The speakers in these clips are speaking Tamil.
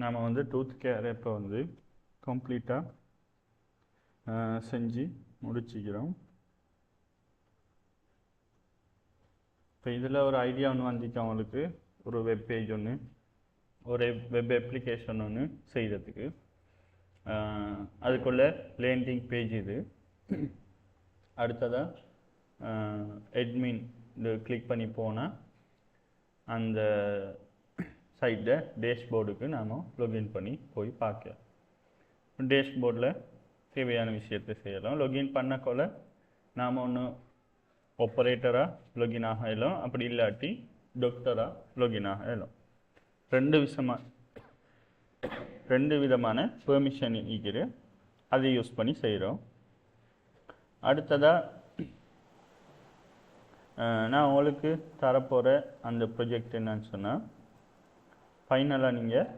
நாம் வந்து டூத் கேர் இப்போ வந்து கம்ப்ளீட்டாக செஞ்சு முடிச்சுக்கிறோம். இப்போ இதில் ஒரு ஐடியா ஒன்று வந்துச்சு அவங்களுக்கு, ஒரு வெப் பேஜ் ஒன்று, ஒரு வெப் அப்ளிகேஷன் ஒன்று செய்கிறதுக்கு. அதுக்குள்ள லேண்டிங் பேஜ் இது. அடுத்ததாக அட்மின் இது கிளிக் பண்ணி போனால் அந்த சைட்டை டேஷ்போர்டுக்கு நாம் லொகின் பண்ணி போய் பார்க்கலாம். டேஷ்போர்டில் தேவையான விஷயத்தை செய்யலாம். லொகின் பண்ணக்கொள்ள நாம் ஒன்று ஆப்பரேட்டராக லொகின் ஆகலாம், அப்படி இல்லாட்டி டாக்டராக லொகின் ஆகலாம். ரெண்டு விதமான பெர்மிஷன் இருக்குது, அதை யூஸ் பண்ணி செய்கிறோம். அடுத்ததாக நான் உங்களுக்கு தரப்போகிற அந்த ப்ரொஜெக்ட் என்னன்னு சொன்னால், ஃபைனலாக நீங்கள்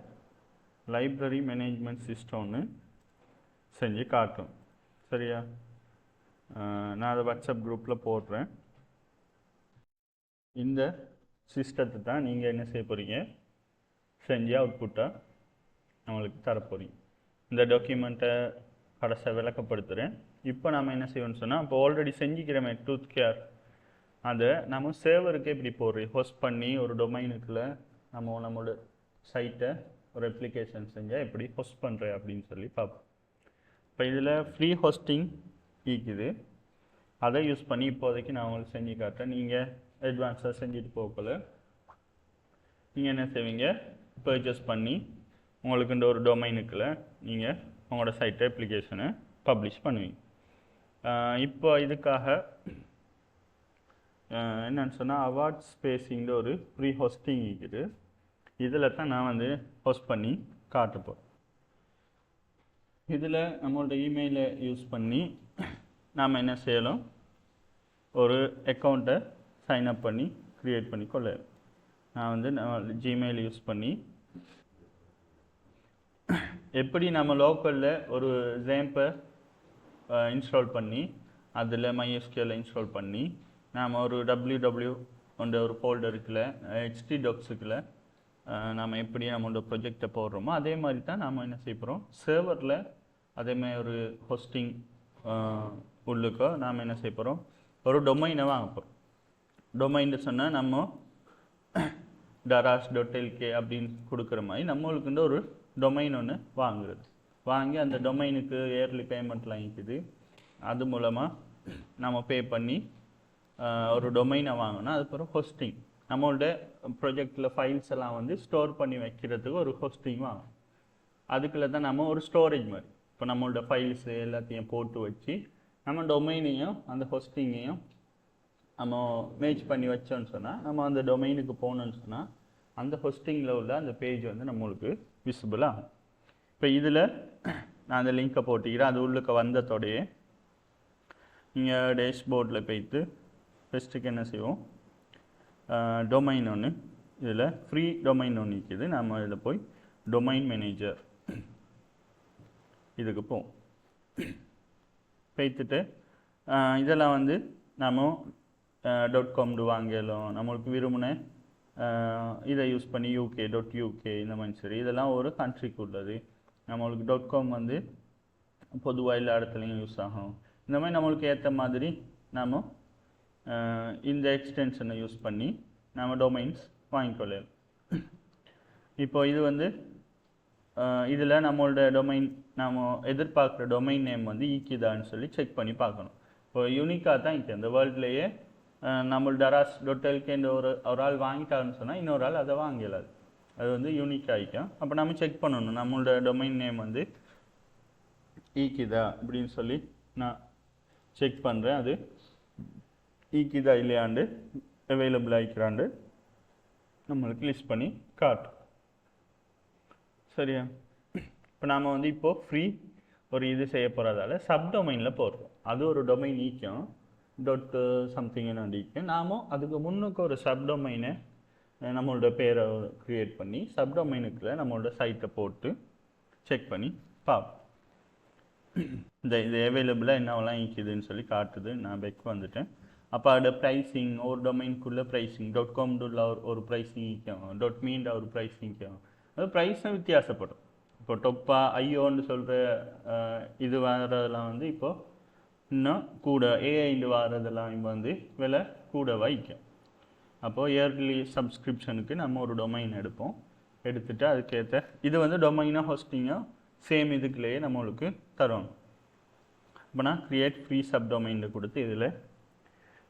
லைப்ரரி மேனேஜ்மெண்ட் சிஸ்டம்னு செஞ்சு காட்டும். சரியா? நான் அதை வாட்ஸ்அப் குரூப்பில் போடுறேன். இந்த சிஸ்டத்தை தான் நீங்கள் என்ன செய்ய போகிறீங்க, செஞ்சு அவுட்புட்டாக நம்மளுக்கு தரப்போகிறீங்க. இந்த டாக்குமெண்ட்டை கடைசியாக விளக்கப்படுத்துகிறேன். இப்போ நம்ம என்ன செய்வோம்னு சொன்னால், இப்போ ஆல்ரெடி செஞ்சுக்கிறோமே டூத் கேர், அதை நம்ம சேவருக்கு எப்படி போடுறோம், ஹோஸ்ட் பண்ணி ஒரு டொமைனுக்குள்ள நம்மளோட சைட்டை ஒரு அப்ளிகேஷன் செஞ்சால் எப்படி ஹோஸ்ட் பண்ணுறேன் அப்படின்னு சொல்லி பார்ப்போம். இப்போ இதில் ஃப்ரீ ஹோஸ்டிங் இருக்குது, அதை யூஸ் பண்ணி இப்போதைக்கு நான் உங்களுக்கு செஞ்சு காட்டுறேன். நீங்கள் அட்வான்ஸாக செஞ்சுட்டு போகல நீங்கள் என்ன செய்வீங்க, பர்ச்சேஸ் பண்ணி உங்களுக்கு இந்த ஒரு டொமைனுக்குள்ள நீங்கள் உங்களோட சைட்டை அப்ளிகேஷனை பப்ளிஷ் பண்ணுவீங்க. இப்போ இதுக்காக என்னன்னு சொன்னால், அவார்ட் ஸ்பேஸிங்கிற ஒரு ஃப்ரீ ஹோஸ்டிங் இருக்குது. இதில் தான் நான் வந்து ஹோஸ்ட் பண்ணி காட்டுப்போம். இதில் நம்மளோட இமெயிலை யூஸ் பண்ணி நாம் என்ன செய்யலாம், ஒரு அக்கௌண்ட்டை சைன்அப் பண்ணி க்ரியேட் பண்ணி கொள்ளலாம். நான் வந்து ஜிமெயில் யூஸ் பண்ணி எப்படி நம்ம லோக்கலில் ஒரு ஜேம்பை இன்ஸ்டால் பண்ணி அதில் MySQL இன்ஸ்டால் பண்ணி நாம் ஒரு www ஒரு ஃபோல்டருக்குள்ள HTDocsக்குள்ள நாம் எப்படி நம்மளோட ப்ரொஜெக்டை போடுறோமோ அதே மாதிரி தான் நாம் என்ன செய்ய போகிறோம், சர்வரில் அதேமாதிரி ஒரு ஹோஸ்டிங் உள்ளுக்கோ நாம் என்ன செய்ய போகிறோம், ஒரு டொமைனை வாங்க போகிறோம். டொமைன்னு சொன்னால் நம்ம daras.lk அப்படின்னு கொடுக்குற மாதிரி நம்மளுக்குன்ற ஒரு டொமைன் ஒன்று வாங்கி அந்த டொமைனுக்கு இயர்லி பேமெண்ட்லாம் இருக்குது. அது மூலமாக நம்ம பே பண்ணி ஒரு டொமைனை வாங்கினா அதுக்கப்புறம் ஹோஸ்டிங், நம்மளோட ப்ரொஜெக்டில் ஃபைல்ஸ் எல்லாம் வந்து ஸ்டோர் பண்ணி வைக்கிறதுக்கு ஒரு ஹோஸ்டிங் வாங்கணும். அதுக்குள்ளே தான் நம்ம ஒரு ஸ்டோரேஜ் மாதிரி இப்போ நம்மளோட ஃபைல்ஸு எல்லாத்தையும் போட்டு வச்சு நம்ம டொமைனையும் அந்த ஹோஸ்டிங்கையும் நம்ம மேட்ச் பண்ணி வச்சோன்னு சொன்னால், நம்ம அந்த டொமைனுக்கு போகணுன்னு சொன்னால் அந்த ஹோஸ்டிங்கில் உள்ள அந்த பேஜ் வந்து நம்மளுக்கு விசிபிள் ஆகும். இப்போ இதில் நான் அந்த லிங்க்கை போட்டிக்கிறேன். அது உள்ளுக்கு வந்ததோடையே நீங்கள் டேஷ்போர்டில் போய்ட்டு ஃபஸ்ட்டுக்கு என்ன செய்வோம், டொமைன் ஒன்று, இதில் ஃப்ரீ டொமைன் ஒன்று இருக்குது. நம்ம இதில் போய் டொமைன் மேனேஜர் இதுக்கு போவோம். போய்த்துட்டு இதெல்லாம் வந்து நம்ம .com வாங்கலாம். நம்மளுக்கு விரும்பின இதை யூஸ் பண்ணி UK இந்த மாதிரி சரி, இதெல்லாம் ஒரு கண்ட்ரிக்கு உள்ளது. நம்மளுக்கு .com வந்து பொதுவாக எல்லா இடத்துலையும் யூஸ் ஆகும். இந்த மாதிரி நம்மளுக்கு ஏற்ற மாதிரி நாம் இந்த எக்ஸ்டென்ஷனை யூஸ் பண்ணி நம்ம டொமைன்ஸ் வாங்கிக்கொள்ளலாம். இப்போ இது வந்து இதில் நம்மளோட டொமைன் நாம் எதிர்பார்க்குற டொமைன் நேம் வந்து ஈக்கிதான்னு சொல்லி செக் பண்ணி பார்க்கணும். இப்போ யூனிக்காக தான் இருக்குது இந்த வேர்ல்ட்லேயே. நம்ம daras.lk ஒரு ஆள் வாங்கிட்டாருன்னு சொன்னால் இன்னொரு ஆள் அதை வாங்கலாது, அது வந்து யூனிக் ஆகிக்கும். அப்போ நம்ம செக் பண்ணணும் நம்மளோட டொமைன் நேம் வந்து ஈக்கிதா அப்படின்னு சொல்லி நான் செக் பண்ணுறேன். அது ஈக்கிதா இல்லையாண்டு அவைலபிள் ஆகிக்கிறாண்டு நம்மளுக்கு லிஸ்ட் பண்ணி காட்டும். சரியா? இப்போ நாம் வந்து இப்போது ஃப்ரீ ஒரு இது செய்ய போகிறதால சப்டொமைனில் போடுறோம். அது ஒரு டொமைன் ஈக்கும் .something அடிக்கும். நாம அதுக்கு முன்னுக்கு ஒரு சப்டொமைனை நம்மளோட பேரை க்ரியேட் பண்ணி சப்டொமைனுக்குள்ள நம்மளோட சைட்டை போட்டு செக் பண்ணி பார்ப்போம். இது அவைலபிளாக என்னவெல்லாம் ஈக்குதுன்னு சொல்லி காட்டுது. நான் பெக் வந்துட்டேன். அப்போ அதோட ப்ரைஸிங் ஒரு டொமைனுக்குள்ளே ப்ரைஸிங் .com ஒரு ப்ரைஸிங் ஈக்கும், .me ஒரு ப்ரைஸிங் ஈக்கும். அது ப்ரைஸும் வித்தியாசப்படும். இப்போ டொப்பா ஐயோன்னு சொல்கிற இது வர்றதெல்லாம் வந்து இப்போது இன்னும் கூட ஏஐண்டு வர்றதெல்லாம் இப்போ வந்து விலை கூட வைக்கும். அப்போது இயர்லி சப்ஸ்கிரிப்ஷனுக்கு நம்ம ஒரு டொமைன் எடுப்போம். எடுத்துகிட்டு அதுக்கேற்ற இது வந்து டொமைனாக ஹோஸ்டிங்காக சேம் இதுக்குள்ளேயே நம்மளுக்கு தரணும். இப்போ நான் க்ரியேட் ஃப்ரீ சப்டொமைன் கொடுத்து இதில்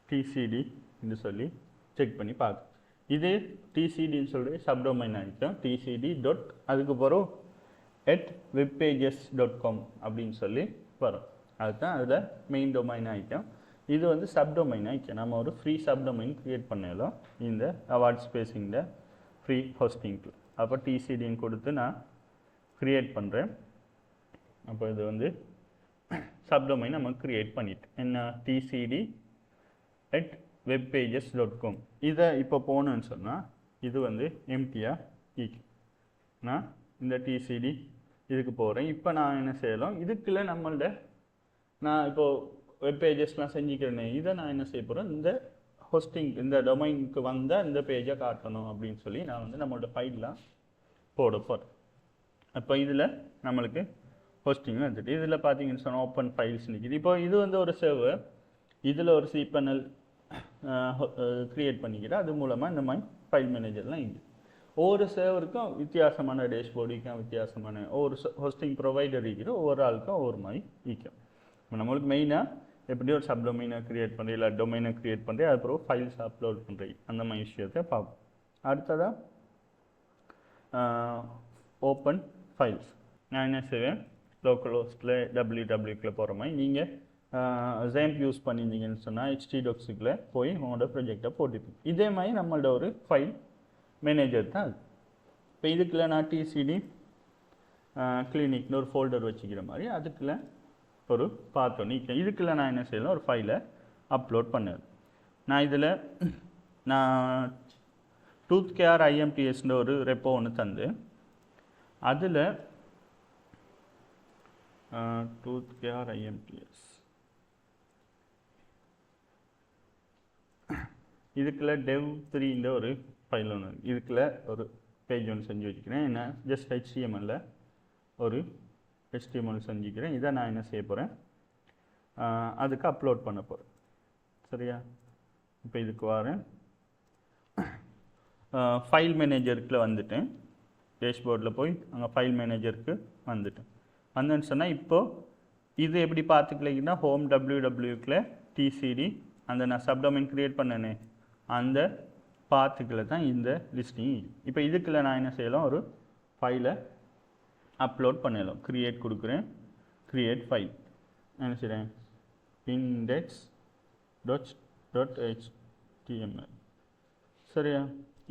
டிசிடின்னு சொல்லி செக் பண்ணி பார்க்க. இது டிசிடின்னு சொல்லி சப்டொமைன் ஆகிட்டோம். டிசிடி டாட் அதுக்கு பிறகு @webpages.com அப்படின்னு சொல்லி வரும். அதுதான் அதில் மெயின் டொமைன் ஆகிட்டோம். இது வந்து சப்டொமைன் ஆகிட்டோம். நம்ம ஒரு ஃப்ரீ சப்டொமைன் க்ரியேட் பண்ணலாம் இந்த அவார்ட் ஸ்பேஸிங்கில் ஃப்ரீ ஹோஸ்டிங்க்கு. அப்போ டிசிடின்னு கொடுத்து நான் க்ரியேட் பண்ணுறேன். அப்போ இது வந்து சப்டொமைன் நம்ம க்ரியேட் பண்ணிட்டேன். என்ன tcd@webpages.com. இதை இப்போ போகணுன்னு சொன்னால் இது வந்து எம்டியாக ஈக்கும். நான் இந்த டிசிடி இதுக்கு போகிறேன். இப்போ நான் என்ன செய்யலாம், இதுக்குள்ளே நம்மள்ட நான் இப்போது வெப்பேஜஸ்லாம் செஞ்சுக்கிறேனே, இதை நான் என்ன செய்ய போகிறேன், இந்த ஹோஸ்டிங் இந்த டொமைனுக்கு வந்தால் இந்த பேஜை காட்டணும் அப்படின்னு சொல்லி நான் வந்து நம்மளோட ஃபைல்லாம் போட போகிறேன். அப்போ இதில் நம்மளுக்கு ஹோஸ்டிங் வந்துட்டு இதில் பார்த்தீங்கன்னு சொன்னால் ஓப்பன் ஃபைல்ஸ் நிற்கிது. இப்போ இது வந்து ஒரு சர்வர், இதில் ஒரு cPanel க்ரியேட் பண்ணிக்கிறேன். அது மூலமாக இந்த மாதிரி ஃபைல் மேனேஜர்லாம் இருக்குது. ஒவ்வொரு சர்வருக்கும் வித்தியாசமான டேஷ்போர்டுக்கும் வித்தியாசமான ஒவ்வொரு ஹோஸ்டிங் ப்ரொவைடர் இருக்கிற ஒவ்வொரு ஆளுக்கும் ஒவ்வொரு மாதிரி இருக்கும். இப்போ நம்மளுக்கு மெயினாக எப்படி ஒரு சப்டொமைனை க்ரியேட் பண்ணுறேன், இல்லை டொமைனை க்ரியேட் பண்ணுறேன், அதுக்கப்புறம் ஃபைல்ஸ் அப்லோட் பண்ணுறேன், அந்த மாதிரி விஷயத்தை பார்ப்போம். அடுத்ததாக ஓப்பன் ஃபைல்ஸ். நான் என்ன செய்வேன், லோக்கல் ஹோஸ்ட்டில் www போகிற மாதிரி நீங்கள் ZAMP யூஸ் பண்ணியிருந்தீங்கன்னு சொன்னால் htdocsக்குள்ளே போய் உங்களோட ப்ரொஜெக்டை போட்டுப்பீங்க. இதே மாதிரி நம்மளோட ஒரு ஃபைல் மேனேஜர் தான் அது. இப்போ இதுக்குள்ளே நான் டிசிடி கிளினிக்னு ஒரு ஃபோல்டர் வச்சுக்கிற மாதிரி அதுக்குள்ளே ஒரு பார்த்தோன்னே இதுக்குள்ளே நான் என்ன செய்யலாம், ஒரு ஃபைலை அப்லோட் பண்ணுவேன். நான் இதில் டூத் கேர் IMTSன்ற ஒரு ரெப்போ ஒன்று தந்து அதில் டூத் கேர் IMTS இதுக்குள்ள dev3ன்ற ஒரு ஃபைல் ஒன்று இதுக்குள்ள ஒரு பேஜ் ஒன்று செஞ்சு வச்சுக்கிறேன். என்ன ஜஸ்ட் HTML ஒரு HTML செஞ்சுக்கிறேன். இதை நான் என்ன செய்ய போகிறேன், அதுக்கு அப்லோட் பண்ண போகிறேன். சரியா? இப்போ இதுக்கு வரேன், ஃபைல் மேனேஜருக்குள்ள வந்துட்டேன். டேஷ்போர்டில் போய் அங்கே ஃபைல் மேனேஜருக்கு வந்துட்டேன். வந்தேன்னு சொன்னால் இப்போது இது எப்படி பார்த்துக்கலைங்கன்னா ஹோம் www டிசிடி அந்த நான் சப்டொமைன் க்ரியேட் பண்ணனே அந்த பாத்துக்குள்ள தான் இந்த லிஸ்டிங். இப்போ இதுக்குள்ள நான் என்ன செய்யலாம், ஒரு ஃபைலை அப்லோட் பண்ணலாம். க்ரியேட் கொடுக்குறேன், க்ரியேட் ஃபைல் என்ன செய்கிறேன், index.html. சரியா?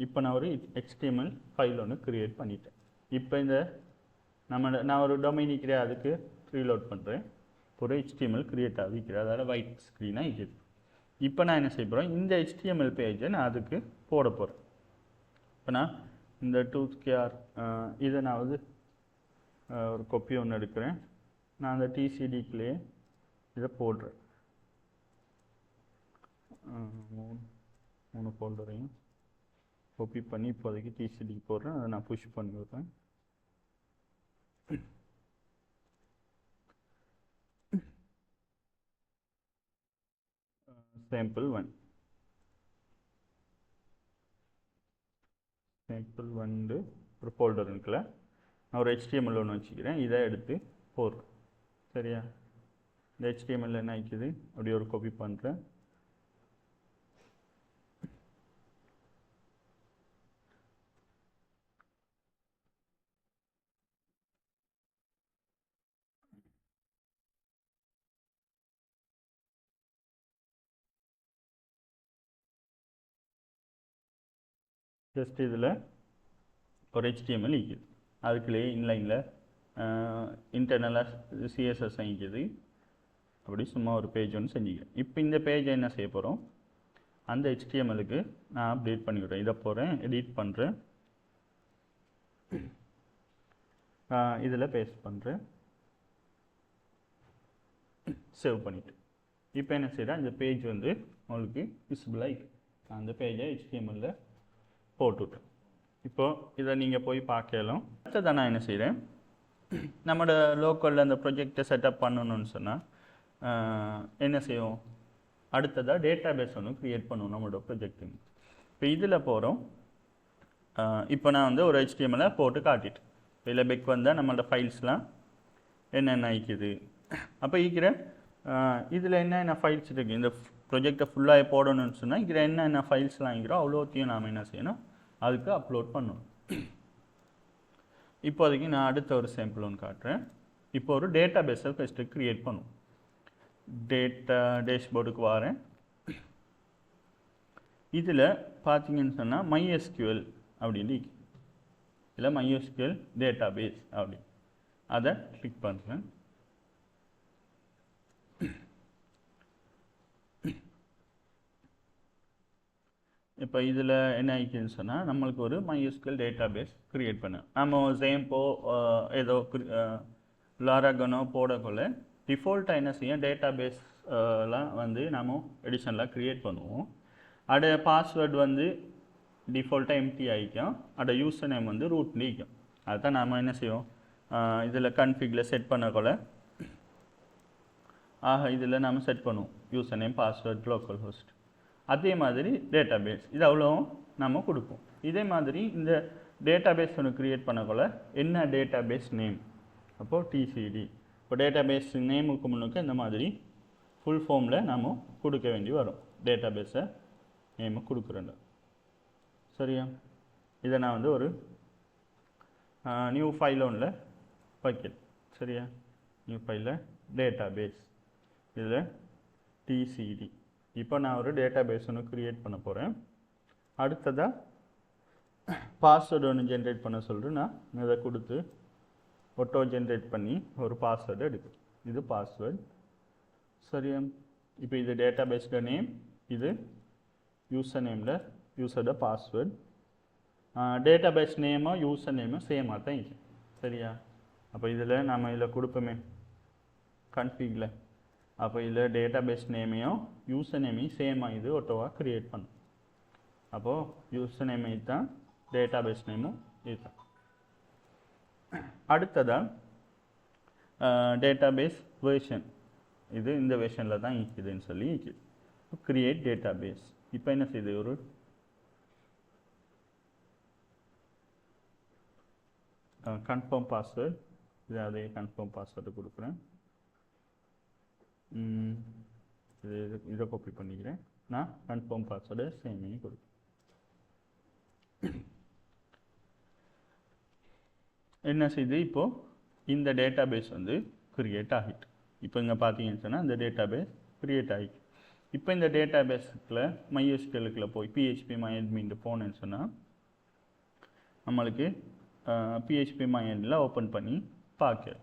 இப்போ நான் ஒரு HTML ஃபைல் ஒன்று க்ரியேட் பண்ணிட்டேன். இப்போ இந்த நான் ஒரு டொமைன் இருக்கிறேன், அதுக்கு ரீலோட் பண்ணுறேன். ஒரு HTML க்ரியேட் ஆகிக்கிறேன், அதாவது ஒயிட் ஸ்க்ரீனாக இருக்குது. இப்போ நான் என்ன செய்ய போகிறேன், இந்த HTML பேஜை நான் அதுக்கு போட போகிறேன். இப்போ நான் இந்த டூத் கேர் இதை நான் வந்து ஒரு காப்பி ஒன்று எடுக்கிறேன். நான் அந்த டிசிடிக்குள்ளேயே இதை போடுறேன். மூணு ஃபோல்டரையும் காப்பி பண்ணி இப்போதைக்கு டிசிடிக்கு போடுறேன். அதை நான் புஷ் பண்ணி விடுறேன். sample 1 ஒரு ஃபோல்டர் இருக்குல்ல, நான் ஒரு HTML ஒன்று வச்சுக்கிறேன். இதை எடுத்து போடுறேன். சரியா? இந்த HTML என்ன ஆயிடுது, அப்படியே ஒரு காப்பி பண்ணுறேன். ஜஸ்ட் இதில் ஒரு HTML இருக்குது, அதுக்குள்ளேயே இன்லைனில் இன்டர்னலாக CSS ஆகிக்குது. அப்படி சும்மா ஒரு பேஜ் ஒன்று செஞ்சுக்கிறேன். இப்போ இந்த பேஜை என்ன செய்ய போகிறோம், அந்த HTMLக்கு நான் அப்டேட் பண்ணிவிடுறேன். இதை போகிறேன், எடிட் பண்ணுறேன், இதில் பேஸ்ட் பண்ணுறேன், சேவ் பண்ணிவிட்டு இப்போ என்ன செய்கிறேன், இந்த பேஜ் வந்து உங்களுக்கு விசிபிளாக அந்த பேஜை HTML போட்டுவிட்டேன். இப்போது இதை நீங்கள் போய் பார்க்கலாம். அடுத்ததான் நான் என்ன செய்கிறேன், நம்மளோட லோக்கலில் அந்த ப்ரொஜெக்டை செட்டப் பண்ணணும்னு சொன்னால் என்ன செய்வோம், அடுத்ததாக டேட்டா பேஸ் ஒன்று க்ரியேட் பண்ணுவோம் நம்மளோட ப்ரொஜெக்ட்டுங்க. இப்போ இதில் போகிறோம். இப்போ நான் வந்து ஒரு HTML போட்டு காட்டிட்டு இதில் பெக் வந்தால் நம்மளோட ஃபைல்ஸ்லாம் என்னென்ன ஆயிக்குது. அப்போ இருக்கிற இதில் என்னென்ன ஃபைல்ஸ் இருக்குது, இந்த ப்ரொஜெக்டை ஃபுல்லாக போடணும்னு சொன்னால் இதில் என்னென்ன ஃபைல்ஸ்லாம் இருக்கிறோம் அவ்வளோத்தையும் நாம் என்ன செய்யணும், அதுக்கு அப்லோட் பண்ணணும். இப்போதைக்கு நான் அடுத்த ஒரு சாம்பிள் ஒன்று காட்டுறேன். இப்போ ஒரு டேட்டா பேஸை ஃபஸ்ட்டு க்ரியேட் பண்ணுவோம். டேட்டா டேஷ்போர்டுக்கு வரேன். இதில் பார்த்தீங்கன்னு சொன்னால் MySQL அப்படின்னு இதில் MySQL டேட்டா பேஸ் அப்படி அதை கிளிக் பண்ணுறேன். இப்போ இதில் என்ன ஆகிக்குதுன்னு சொன்னால் நம்மளுக்கு ஒரு MySQL டேட்டா பேஸ் க்ரியேட் பண்ண நம்ம சேம்போ ஏதோ லாராகனோ போடக்குள்ள டிஃபால்ட்டாக என்ன செய்யும், டேட்டா பேஸ்லாம் வந்து நம்ம எடிஷனில் க்ரியேட் பண்ணுவோம். அதோட பாஸ்வேர்டு வந்து டிஃபால்ட்டாக எம்டி ஆகிக்கும், அதோட யூசர் நேம் வந்து ரூட்ல இருக்கும். அதுதான் நாம் என்ன செய்வோம், இதில் கன்ஃபிகில் செட் பண்ணக்குள்ள இதில் நாம் செட் பண்ணுவோம் user name password local host. அதே மாதிரி டேட்டா பேஸ் இது அவ்வளோ நம்ம கொடுப்போம். இதே மாதிரி இந்த டேட்டா பேஸ் ஒன்று க்ரியேட் பண்ணக்குள்ள என்ன டேட்டா பேஸ் நேம், அப்போது டிசிடி. இப்போ டேட்டா பேஸ் நேமுக்கு முன்னுக்கு இந்த மாதிரி ஃபுல் ஃபார்மில் நம்ம கொடுக்க வேண்டி வரும். டேட்டா பேஸை நேமு கொடுக்குறேன். சரியா, இதை நான் வந்து ஒரு நியூ ஃபைல் ஒன்றில் வைக்கிறேன். சரியா, நியூ ஃபைலில் டேட்டா பேஸ் இதில் டிசிடி. இப்போ நான் ஒரு டேட்டா பேஸ் ஒன்று க்ரியேட் பண்ண போகிறேன். அடுத்ததாக பாஸ்வேர்டு ஒன்று ஜென்ரேட் பண்ண சொல்லிட்டு நான் இதை கொடுத்து ஒட்டோ ஜென்ரேட் பண்ணி ஒரு பாஸ்வேர்டு எடுக்கு. இது பாஸ்வேர்டு. சரியா, இப்போ இது டேட்டா பேஸோட நேம், இது யூசர் நேமில் யூசரோட பாஸ்வேர்டு. டேட்டா பேஸ் நேமும் யூசர் நேமும் சேமாக தான் இருக்கு. சரியா, அப்போ இதில் நம்ம இதில் கொடுப்போமே கன்ஃபிகில், அப்போ இதில் டேட்டா பேஸ் நேமையும் யூசர் நேமையும் சேமாக இது ஒட்டோவாக க்ரியேட் பண்ணும். அப்போது யூசர் நேமை தான், டேட்டா பேஸ் நேமும் இதுதான். அடுத்ததாக டேட்டா பேஸ் வேர்ஷன், இது இந்த வேர்ஷனில் தான் இருக்குதுன்னு சொல்லி இருக்குது. Create database. இப்போ என்ன செய்யுது, ஒரு கன்ஃபார்ம் பாஸ்வேர்டு, இது அதே கன்ஃபார்ம் பாஸ்வேர்டு கொடுக்குறேன். இதை காப்பி பண்ணிக்கிறேன். நான் கன்ஃபார்ம் பாஸ்வேர்டு சேமையை கொடுக்குறேன். என்ன செய்யுது, இப்போது இந்த டேட்டா பேஸ் வந்து க்ரியேட் ஆகிட்டு. இப்போ இங்கே பார்த்தீங்கன்னு சொன்னால் இந்த டேட்டா பேஸ் க்ரியேட் ஆகிட்டு. இப்போ இந்த டேட்டா பேஸுக்குள்ள MySQLக்குள்ள போய் PHP MyAdmin போனேன்னு சொன்னால் நம்மளுக்கு PHP MyAdmin ஓப்பன் பண்ணி பார்க்க,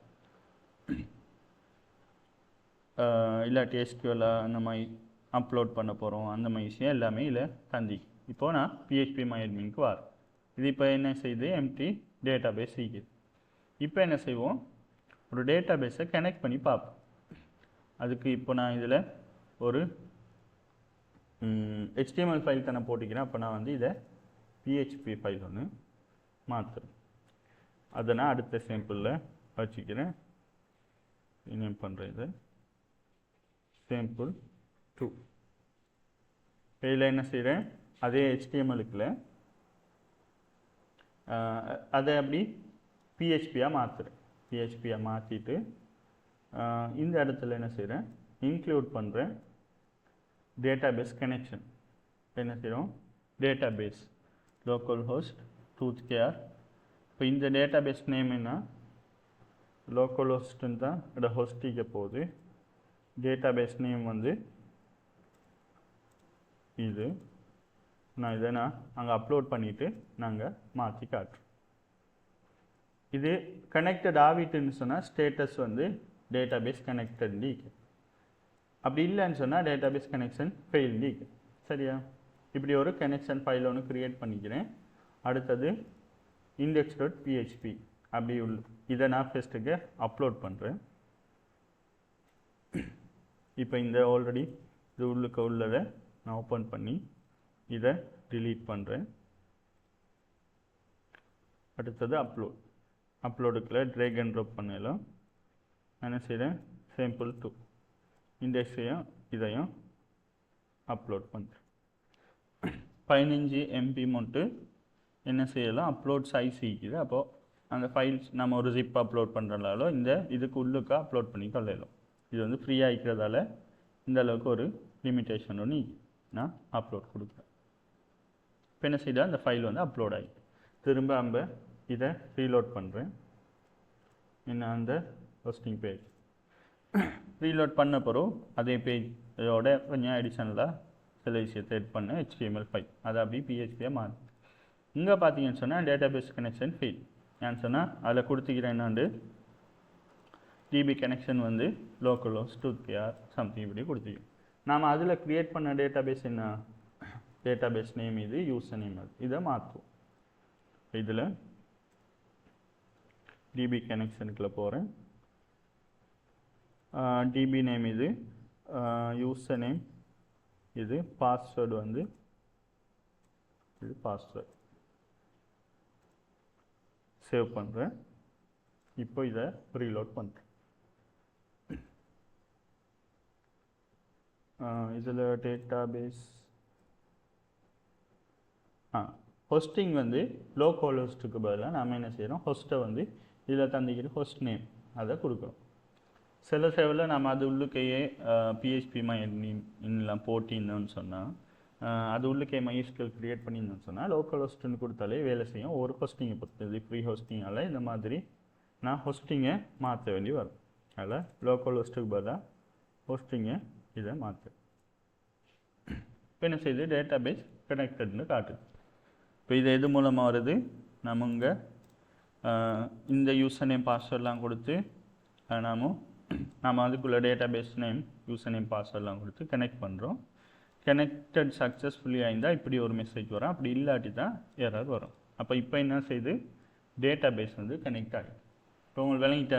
இல்லாட்டி SQL அந்த மாதிரி அப்லோட் பண்ண போகிறோம், அந்த மாதிரி விஷயம் எல்லாமே இதில் தந்தி. இப்போது நான் PHP MyAdminக்கு வரேன். இது இப்போ என்ன செய்யுது, எம்டி டேட்டா பேஸ் இருக்குது. இப்போ என்ன செய்வோம், ஒரு டேட்டா பேஸை கனெக்ட் பண்ணி பார்ப்போம். அதுக்கு இப்போ நான் இதில் ஒரு HTML ஃபைல் தானே போட்டிக்கிறேன். அப்போ நான் வந்து இதை PHP ஃபைல் ஒன்று மாற்றுறேன். அதை நான் அடுத்த சாம்பிளில் வச்சுக்கிறேன். நேம் பண்ணுறேன் இதை சாம்பிள் 2. இதில் என்ன செய்கிறேன், அதே HTMLக்குள்ள அதை அப்படி PHPயாக மாற்றுறேன். PHPயாக மாற்றிட்டு இந்த இடத்துல என்ன செய்கிறேன், இன்க்ளூட் பண்ணுறேன் டேட்டாபேஸ் கனெக்ஷன். என்ன செய்கிறோம், database local host truth care. இப்போ இந்த டேட்டாபேஸ் நேம் என்ன, லோக்கல் ஹோஸ்ட்டுன்னு தான் இதோட ஹோஸ்டிக்க போகுது. டேட்டாபேஸ் நேம் வந்து இது. இதை நான் அங்கே அப்லோட் பண்ணிவிட்டு நாங்கள் மாற்றி காட்டுறோம். இது கனெக்டட் ஆகிட்டுன்னு சொன்னால் ஸ்டேட்டஸ் வந்து டேட்டாபேஸ் கனெக்டட்னு. அப்படி இல்லைன்னு சொன்னால் டேட்டாபேஸ் கனெக்ஷன் ஃபெயில்னு. சரியா, இப்படி ஒரு கனெக்ஷன் ஃபைல் ஒன்று க்ரியேட் பண்ணிக்கிறேன். அடுத்தது index.php அப்படி இதை நான் ஃபஸ்ட்டுக்கு அப்லோட் பண்ணுறேன். இப்போ இந்த ஆல்ரெடி இது உள்ளுக்கு உள்ளதை நான் ஓப்பன் பண்ணி இதை delete பண்ணுறேன். அடுத்தது அப்லோடுக்குள்ள ட்ராக் அண்ட் ட்ராப் பண்ணலாம். என்ன செய்கிறேன், சாம்பிள் 2 இண்டெக்ஸையும் இதையும் அப்லோட் பண்ணுறேன். 15 MB மட்டும் என்ன செய்யலாம், அப்லோட் சைஸ் இருக்குது. அப்போது அந்த ஃபைல்ஸ் நம்ம ஒரு ஜிப் அப்லோட் பண்ணுறதால இந்த இதுக்கு உள்ளுக்கு அப்லோட் பண்ணி கொள்ளலாம். இது வந்து ஃப்ரீயாக இருக்கிறதால இந்த அளவுக்கு ஒரு லிமிட்டேஷன் ஒன்று நான் அப்லோட் கொடுக்குறேன். இப்போ என்ன செய்தால் அந்த ஃபைல் வந்து அப்லோட் ஆகி திரும்ப இதை ரீலோட் பண்ணுறேன். என்ன அந்த ஹோஸ்டிங் பேஜ் ரீலோட் பண்ண பிறகு அதே பேஜோட கொஞ்சம் அடிஷனலாக சில விஷயத்தை எட் பண்ண HTML5 அதை அப்படி PHP மாறும். இங்கே பார்த்தீங்கன்னு சொன்னால் டேட்டாபேஸ் கனெக்ஷன் ஃபெயில் ஏன்னு சொன்னால் அதில் கொடுத்துக்கிறேன் என்னாண்டு DB கனெக்ஷன் வந்து லோக்கல் ஹோஸ்ட் 2 சம்திங் இப்படி கொடுத்துக்கிறோம். நாம் அதில் க்ரியேட் பண்ண டேட்டாபேஸ் என்ன, டேட்டாபேஸ் நேம் இது, யூசர் நேம் அது, இதை மாற்றுவோம். இதில் DB கனெக்ஷனுக்குள்ளே போகிறேன். DB நேம் இது, யூசர் நேம் இது, பாஸ்வேர்டு வந்து இது பாஸ்வேர்டு சேவ் பண்ணுறேன். இப்போ இதை ரீலோட் பண்ணுறேன். இதில் டேட்டாபேஸ் ஹோஸ்டிங் வந்து லோக்கல் ஹோஸ்ட்டுக்கு பதிலாக நாம் என்ன செய்கிறோம், ஹோஸ்ட்டை வந்து இதில் தந்திக்கிட்டு ஹோஸ்ட் நேம் அதை கொடுக்குறோம். சில சேவையில் நம்ம அது உள்ளுக்கையே PHP இன்னெலாம் போட்டிருந்தோன்னு சொன்னால் அது உள்ளுக்கே MySQL க்ரியேட் பண்ணியிருந்தோன்னு சொன்னால் லோக்கல் ஹோஸ்ட்டுன்னு கொடுத்தாலே வேலை செய்யும். ஒரு ஹோஸ்டிங்கை பொறுத்தது ஃப்ரீ ஹோஸ்டிங்கால் இந்த மாதிரி நான் ஹோஸ்டிங்கை மாற்ற வேண்டி வரும். அதில் லோக்கல் ஹோஸ்ட்டுக்கு பதிலாக ஹோஸ்டிங்கை இதை மாற்று. இப்போ என்ன செய்யுது, டேட்டாபேஸ் கனெக்டட்னு காட்டுது. இப்போ இது எது மூலமாக வருது, நம்ம இங்கே இந்த யூசர் நேம் பாஸ்வேர்டெலாம் கொடுத்து நாம் அதுக்குள்ளே டேட்டாபேஸ் நேம் யூசர் நேம் பாஸ்வேர்டெலாம் கொடுத்து கனெக்ட் பண்ணுறோம். கனெக்டட் சக்ஸஸ்ஃபுல்லி ஆயிருந்தால் இப்படி ஒரு மெசேஜ் வரும், அப்படி இல்லாட்டி தான் எரர் வரும். அப்போ இப்போ என்ன செய்யுது, டேட்டாபேஸ் வந்து கனெக்ட் ஆகிடும். இப்போ உங்களுக்கு விளங்கிட்ட,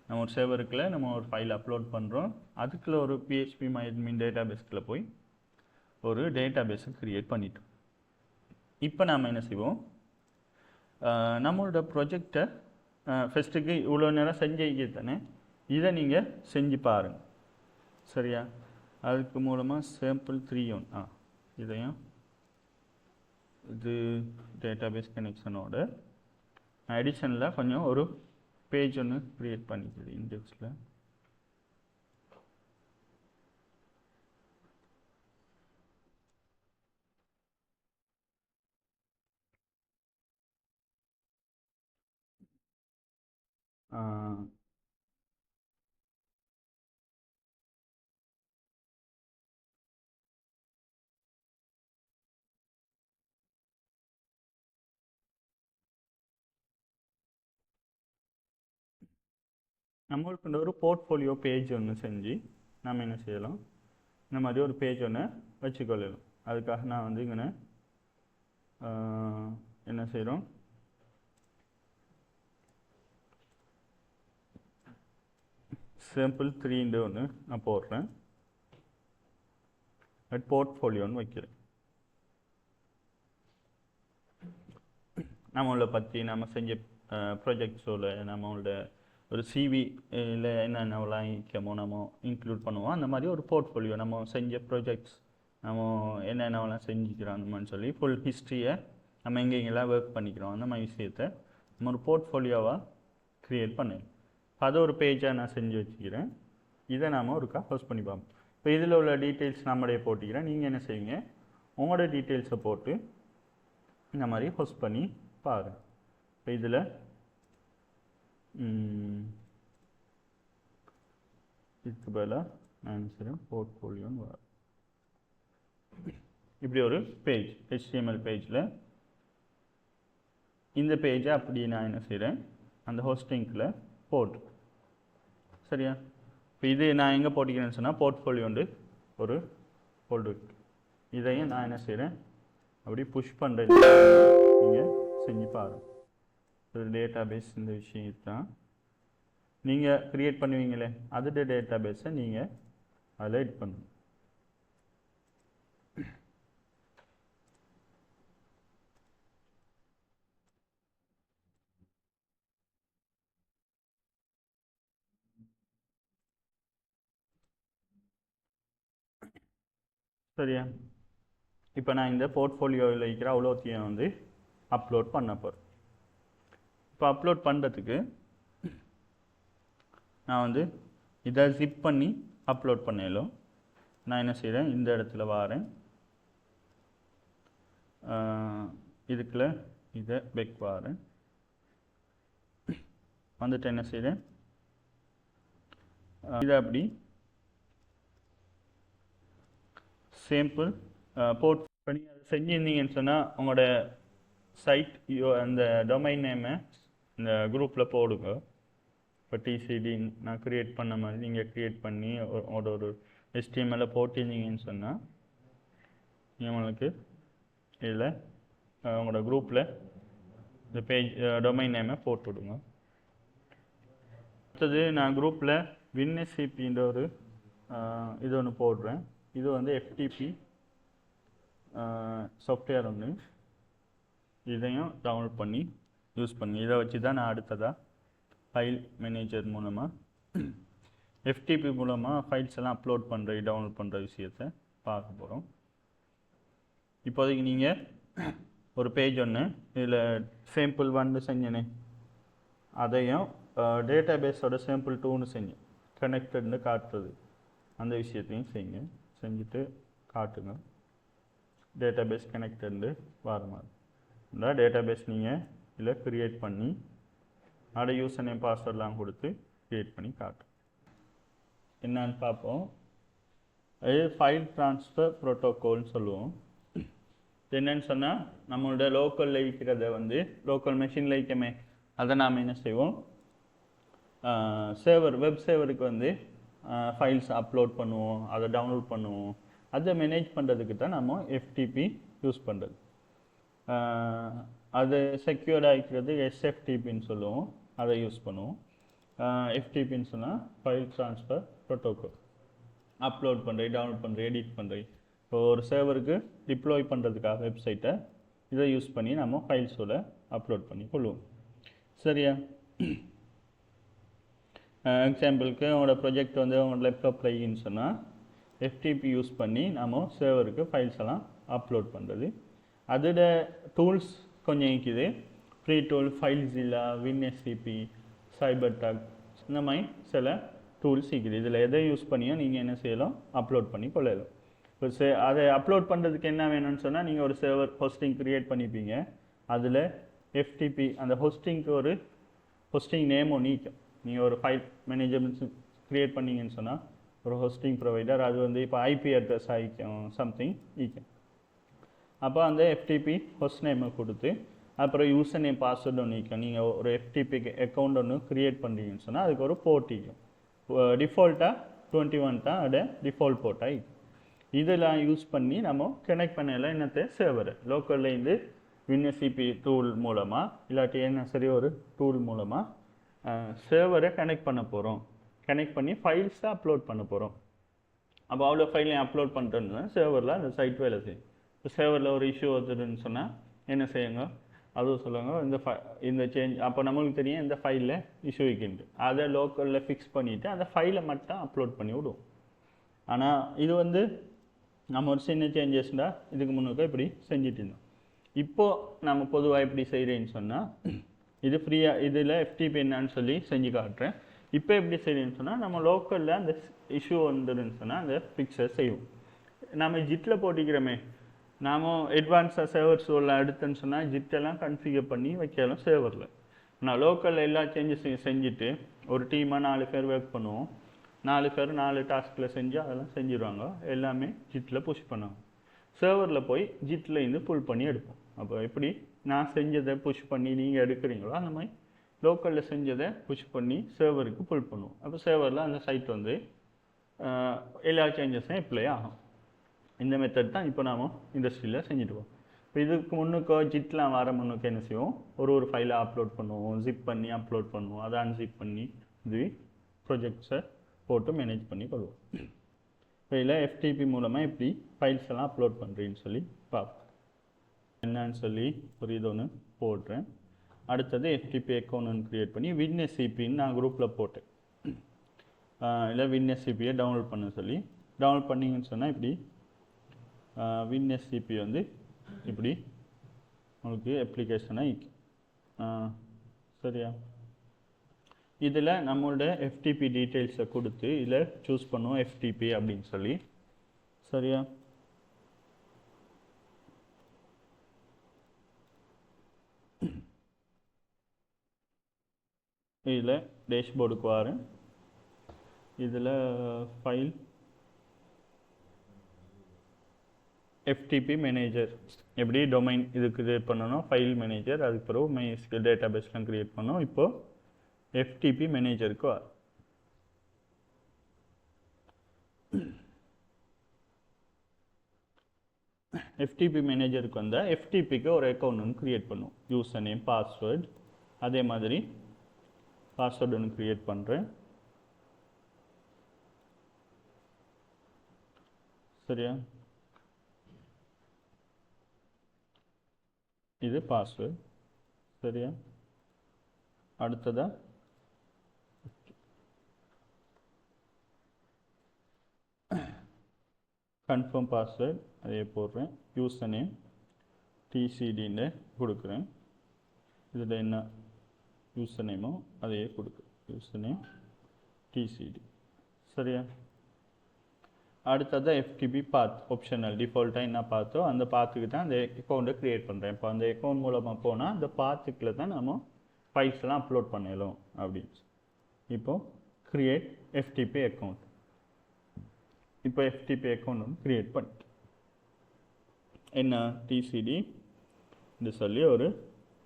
நம்ம ஒரு சர்வருக்குள்ள நம்ம ஒரு ஃபைல் அப்லோட் பண்ணுறோம், அதுக்குள்ளே ஒரு PHP MyAdmin டேட்டாபேஸ்க்குள்ளே போய் ஒரு டேட்டாபேஸை க்ரியேட் பண்ணிட்டோம். இப்போ நாம் என்ன செய்வோம், நம்மளோட ப்ரொஜெக்டை ஃபஸ்ட்டுக்கு இவ்வளோ நேரம் செஞ்சு தானே, இதை நீங்கள் செஞ்சு பாருங்கள் சரியா. அதுக்கு மூலமாக சாம்பிள் 3 இதையும் இது டேட்டாபேஸ் கனெக்ஷனோட அடிஷனில் கொஞ்சம் ஒரு பேஜ் ஒன்று க்ரியேட் பண்ணிக்குது இண்டெக்ஸில். நம்மளுக்கு ஒரு போர்ட்ஃபோலியோ பேஜ் ஒன்று செஞ்சு நம்ம என்ன செய்யலாம், இந்த மாதிரி ஒரு பேஜ் ஒன்று வச்சுக்கொள்ளலாம். அதுக்காக நான் வந்து இங்கே என்ன செய்கிறோம், சாம்பிள் 3 ஒன்று நான் போடுறேன், போர்ட்ஃபோலியோன்னு வைக்கிறேன். நம்மளை பற்றி நம்ம செஞ்ச ப்ராஜெக்ட்ஸோட நம்மளோட ஒரு சிவியில் என்னென்னலாம் இருக்கமோ நம்ம இன்க்ளூட் பண்ணுவோம். அந்த மாதிரி ஒரு போர்ட்ஃபோலியோ நம்ம செஞ்ச ப்ராஜெக்ட்ஸ் நம்ம என்னென்னலாம் செஞ்சுக்கிறோம்னு சொல்லி ஃபுல் ஹிஸ்ட்ரியை நம்ம எங்கெங்கெல்லாம் ஒர்க் பண்ணிக்கிறோம் அந்த மாதிரி விஷயத்தை நம்ம ஒரு போர்ட்ஃபோலியோவாக க்ரியேட் பண்ணுவோம். அதை ஒரு பேஜாக நான் செஞ்சு வச்சுக்கிறேன். இதை நாம் ஒருக்கா ஹோஸ்ட் பண்ணி பார்ப்போம். இப்போ இதில் உள்ள டீட்டெயில்ஸ் நம்மளே போட்டிக்கிறேன். நீங்கள் என்ன செய்வீங்க, உங்களோட டீட்டெயில்ஸை போட்டு இந்த மாதிரி ஹோஸ்ட் பண்ணி பாருங்கள். இப்போ இதில் இதுக்கு பதிலாக நான் என்ன செய்கிறேன், போர்ட்ஃபோலியோன்னு வரும். இப்படி ஒரு பேஜ் HTML பேஜில் இந்த பேஜை அப்படி நான் என்ன செய்கிறேன், அந்த ஹோஸ்டிங்கில் போட்டு சரியா. இப்போ இது நான் எங்கே போட்டிக்கிறேன்னு சொன்னால் போர்ட்ஃபோலியோண்டு ஒரு ஃபோல்டர் இருக்குது. இதையும் நான் என்ன செய்கிறேன், அப்படி புஷ் பண்ணுறேன். நீங்கள் செஞ்சு பாருங்கள். ஒரு டேட்டாபேஸ் இந்த விஷயம் தான் நீங்கள் க்ரியேட் பண்ணுவீங்களே, அதோட டேட்டாபேஸை நீங்கள் அதில் எட் பண்ணணும். சரியா? இப்போ நான் இந்த போர்ட்ஃபோலியோவில் இருக்கிற அவ்வளோத்தையும் வந்து அப்லோட் பண்ண போகிறேன். இப்போ அப்லோட் பண்ணுறதுக்கு நான் வந்து இதை ஜிப் பண்ணி அப்லோட் பண்ணலும் நான் என்ன செய்கிறேன், இந்த இடத்துல வாரேன், இதுக்குள்ள இதை பெக் வாரேன், வந்துட்டு என்ன செய்கிறேன், இதை அப்படி சாம்பிள் போர்ட் பண்ணி அதை செஞ்சிருந்தீங்கன்னு சொன்னால் உங்களோட சைட் அந்த டொமைன் நேமை இந்த குரூப்பில் போடுங்க. இப்போ டிசிடி நான் க்ரியேட் பண்ண மாதிரி நீங்கள் க்ரியேட் பண்ணி ஒரு HTML போட்டிருந்தீங்கன்னு சொன்னால் உங்களுக்கு இதில் உங்களோட குரூப்பில் இந்த பேஜ் டொமைன் நேமை போட்டு விடுங்க. அடுத்தது நான் குரூப்பில் WinSCPன்ற ஒரு இது ஒன்று போடுறேன். இது வந்து FTP சாஃப்ட்வேர் ஒன்று, இதையும் டவுன்லோட் பண்ணி யூஸ் பண்ணி இதை வச்சு தான் நான் அடுத்ததாக ஃபைல் மேனேஜர் மூலமாக FTP மூலமாக ஃபைல்ஸ் எல்லாம் அப்லோட் பண்ணுற டவுன்லோட் பண்ணுற விஷயத்தை பார்க்க போகிறோம். இப்போதைக்கு நீங்கள் ஒரு பேஜ் ஒன்று இதில் சாம்பிள் 1 செஞ்சேனே, அதையும் டேட்டா பேஸோட சாம்பிள் 2ன்னு செஞ்சேன், கனெக்டட்னு காட்டுறது, அந்த விஷயத்தையும் செய்யுங்க. செஞ்சுட்டு காட்டுங்க. டேட்டா பேஸ் கனெக்டட்னு வர மாதிரி இந்த டேட்டா பேஸ் நீங்கள் இதில் க்ரியேட் பண்ணி அதோட யூசர் நேம் பாஸ்வேர்ட்லாம் கொடுத்து க்ரியேட் பண்ணி காட்டும். என்னன்னு பார்ப்போம். இது ஃபைல் ட்ரான்ஸ்ஃபர் ப்ரோட்டோகால்னு சொல்லுவோம். என்னன்னு சொன்னால் நம்மளோட லோக்கலில் இருக்கிறத வந்து லோக்கல் மெஷினில் இருக்கமே அதை நாம் என்ன செய்வோம், சேவர் வெப் சேவருக்கு வந்து ஃபைல்ஸ் அப்லோட் பண்ணுவோம், அதை டவுன்லோட் பண்ணுவோம். அதை மேனேஜ் பண்ணுறதுக்கு தான் நம்ம FTP யூஸ் பண்ணுறது. அது செக்யூர்டாக இருக்கிறது SFTPன்னு சொல்லுவோம், அதை யூஸ் பண்ணுவோம். FTPன்னு சொன்னால் ஃபைல் ட்ரான்ஸ்ஃபர் ப்ரோட்டோகால். அப்லோட் பண்ணுறது, டவுன்லோட் பண்ணுறது, எடிட் பண்ணுறது. இப்போ ஒரு சேவருக்கு டிப்ளாய் பண்ணுறதுக்காக வெப்சைட்டை இதை யூஸ் பண்ணி நம்ம ஃபைல்ஸோட அப்லோட் பண்ணி கொள்வோம். சரியா? எக்ஸாம்பிளுக்கு உங்களோட ப்ரொஜெக்ட் வந்து உங்களோட லேப்டாப்பில் இருக்குன்னு சொன்னால் FTP யூஸ் பண்ணி நம்ம சேவருக்கு ஃபைல்ஸ் எல்லாம் அப்லோட் பண்ணுறது. அதோட டூல்ஸ் கொஞ்சம் இருக்குது. ஃப்ரீ டூல், ஃபைல்ஸில்லா, WinSCP, CyberTalk, இந்த மாதிரி சில டூல்ஸ் இருக்குது. இதில் எதை யூஸ் பண்ணியோ நீங்கள் என்ன செய்யலாம், அப்லோட் பண்ணி கொள்ளலாம். இப்போ அதை அப்லோட் பண்ணுறதுக்கு என்ன வேணும்னு சொன்னால் நீங்கள் ஒரு சேவர் ஹோஸ்டிங் க்ரியேட் பண்ணிப்பீங்க. அதில் FTP அந்த ஹோஸ்டிங்க்கு ஒரு ஹோஸ்டிங் நேமும் நீக்கும். நீங்கள் ஒரு ஃபைல் மேனேஜ்மெண்ட் க்ரியேட் பண்ணிங்கன்னு சொன்னால் ஒரு ஹோஸ்டிங் ப்ரொவைடர் அது வந்து இப்போ IP அட்ரஸ் ஆகிக்கும் சம்திங் ஈக்கும். அப்போ அந்த FTP ஹோஸ்ட் நேமை கொடுத்து அப்புறம் யூசர் நேம் பாஸ்வேர்டு ஒன்று ஈக்கும். நீங்கள் ஒரு FTP அக்கௌண்ட் ஒன்று க்ரியேட் பண்ணுறீங்கன்னு சொன்னால் அதுக்கு ஒரு போர்ட் ஈக்கும். டிஃபால்ட்டாக 21 தான் அதோட டிஃபால்ட் போர்ட்டாக ஈக்கும். இதெல்லாம் யூஸ் பண்ணி நம்ம கனெக்ட் பண்ணல என்னத்தை சேவர் லோக்கல்லேருந்து WinSCP டூல் மூலமாக இல்லாட்டி என்ன சரி ஒரு டூல் மூலமாக சேவரை கனெக்ட் பண்ண போகிறோம். கனெக்ட் பண்ணி ஃபைல்ஸை அப்லோட் பண்ண போகிறோம். அப்போ அவ்வளோ ஃபைலையும் அப்லோட் பண்ணுறதுனா சேவரில் அந்த சைட் வேலை செய்யும். இப்போ சேவரில் ஒரு இஷ்யூ வருதுன்னு சொன்னால் என்ன செய்யுங்க, அதுவும் சொல்லுவாங்க இந்த சேஞ்ச். அப்போ நம்மளுக்கு தெரியும் இந்த ஃபைலில் இஷ்யூ வைக்கின்ட்டு அதை லோக்கலில் ஃபிக்ஸ் பண்ணிவிட்டு அந்த ஃபைலை மட்டும் அப்லோட் பண்ணி விடுவோம். ஆனால் இது வந்து நம்ம ஒரு சின்ன சேஞ்சஸ்னால் இதுக்கு முன்னுக்கு இப்படி செஞ்சுட்டு இருந்தோம். இப்போது நம்ம பொதுவாக எப்படி செய்கிறேன்னு சொன்னால் இது ஃப்ரீயாக இதில் FTP என்னான்னு சொல்லி செஞ்சு காட்டுறேன். இப்போ எப்படி செய்யணும்னு சொன்னால் நம்ம லோக்கலில் அந்த இஷ்யூ வந்துடுன்னு சொன்னால் அந்த ஃபிக்ஸை செய்வோம். நம்ம ஜிட்டில் போட்டிக்கிறோமே, நாம் அட்வான்ஸாக சேவர்ஸ் உள்ள எடுத்துன்னு சொன்னால் ஜிட்டெல்லாம் கன்ஃபிகர் பண்ணி வைக்கலாம் சேவரில். நான் லோக்கலில் எல்லா சேஞ்சஸையும் செஞ்சுட்டு ஒரு டீமாக 4 பேர் ஒர்க் பண்ணுவோம். 4 பேர் 4 டாஸ்கில் செஞ்சு அதெல்லாம் செஞ்சுருவாங்க. எல்லாமே ஜிட்டில் புஷ் பண்ணுவாங்க. சேவரில் போய் ஜிட்டில் இருந்து புல் பண்ணி எடுப்போம். அப்போ எப்படி நான் செஞ்சதை புஷ் பண்ணி நீங்கள் எடுக்கிறீங்களோ அந்த மாதிரி லோக்கலில் செஞ்சதை புஷ் பண்ணி சேவருக்கு புல் பண்ணுவோம். அப்போ சேவரில் அந்த சைட் வந்து எல்லா சேஞ்சஸும் அப்ளை ஆகும். இந்த மெத்தட் தான் இப்போ நாம் இண்டஸ்ட்ரியில் செஞ்சுட்டுவோம். இப்போ இதுக்கு முன்னுக்கோ ஜிட்லாம் வர முன்னுக்கு என்ன செய்வோம், ஒரு ஃபைலை அப்லோட் பண்ணுவோம், ஜிப் பண்ணி அப்லோட் பண்ணுவோம், அதை அன்ஜிப் பண்ணி இது ப்ரொஜெக்ட்ஸை போட்டு மேனேஜ் பண்ணி கொள்வோம். இப்போ இதில் FTP மூலமாக எப்படி ஃபைல்ஸ் எல்லாம் அப்லோட் பண்ணுறேன்னு சொல்லி பார்ப்போம். என்னன்னு சொல்லி ஒரு இது ஒன்று போடுறேன். அடுத்தது FTP அக்கௌண்ட் ஒன்று க்ரியேட் பண்ணி WinSCPன்னு நான் குரூப்பில் போட்டேன். இல்லை WinSCPயை டவுன்லோட் பண்ண சொல்லி டவுன்லோட் பண்ணிங்கன்னு சொன்னால் இப்படி WinSCP வந்து இப்படி உங்களுக்கு அப்ளிகேஷனை சரியா. இதில் நம்மளோட FTP டீட்டெயில்ஸை கொடுத்து இதில் சூஸ் பண்ணுவோம் FTP அப்படின்னு சொல்லி. சரியா. இதில் டேஷ்போர்டுக்கு வரேன். இதில் ஃபைல் FTP மேனேஜர் எப்படி டொமைன் இதுக்கு கிரியேட் பண்ணணும், ஃபைல் மேனேஜர், அதுக்கு பிறகு MySQL டேட்டாபேஸ்லாம் கிரியேட் பண்ணோம். இப்போது FTP மேனேஜருக்கு வர FTP மேனேஜருக்கு வந்தால் FTPக்கு ஒரு அக்கௌண்ட் ஒன்று கிரியேட் பண்ணும். யூசர் நேம், பாஸ்வேர்டு, அதே மாதிரி பாஸ்வேர்டு ஒன்று கிரியேட் பண்ணுறேன். சரியா. இது பாஸ்வேர்டு. சரியா. அடுத்ததா கன்ஃபார்ம் பாஸ்வேர்டு அதே போடுறேன். யூசர் நேம் TCDன்னு கொடுக்குறேன். இதில் என்ன யூசர் நேமோ அதையே கொடுக்குறேன். User name TCD. சரியா. அடுத்தது FTP பாத் ஆப்ஷனல். டிஃபால்ட்டாக என்ன பார்த்தோ அந்த பாத்துக்கு தான் அந்த அக்கௌண்ட்டை க்ரியேட் பண்ணுறேன். இப்போ அந்த அக்கௌண்ட் மூலமாக போனால் அந்த பாத்துக்கில் தான் நம்ம ஃபைல்ஸ்லாம் அப்லோட் பண்ணலாம் அப்படின்னு. இப்போது க்ரியேட் FTP அக்கௌண்ட். இப்போ FTP அக்கௌண்ட் ஒன்று க்ரியேட் பண்ணிட்டு என்ன TCD இந்த சொல்லி ஒரு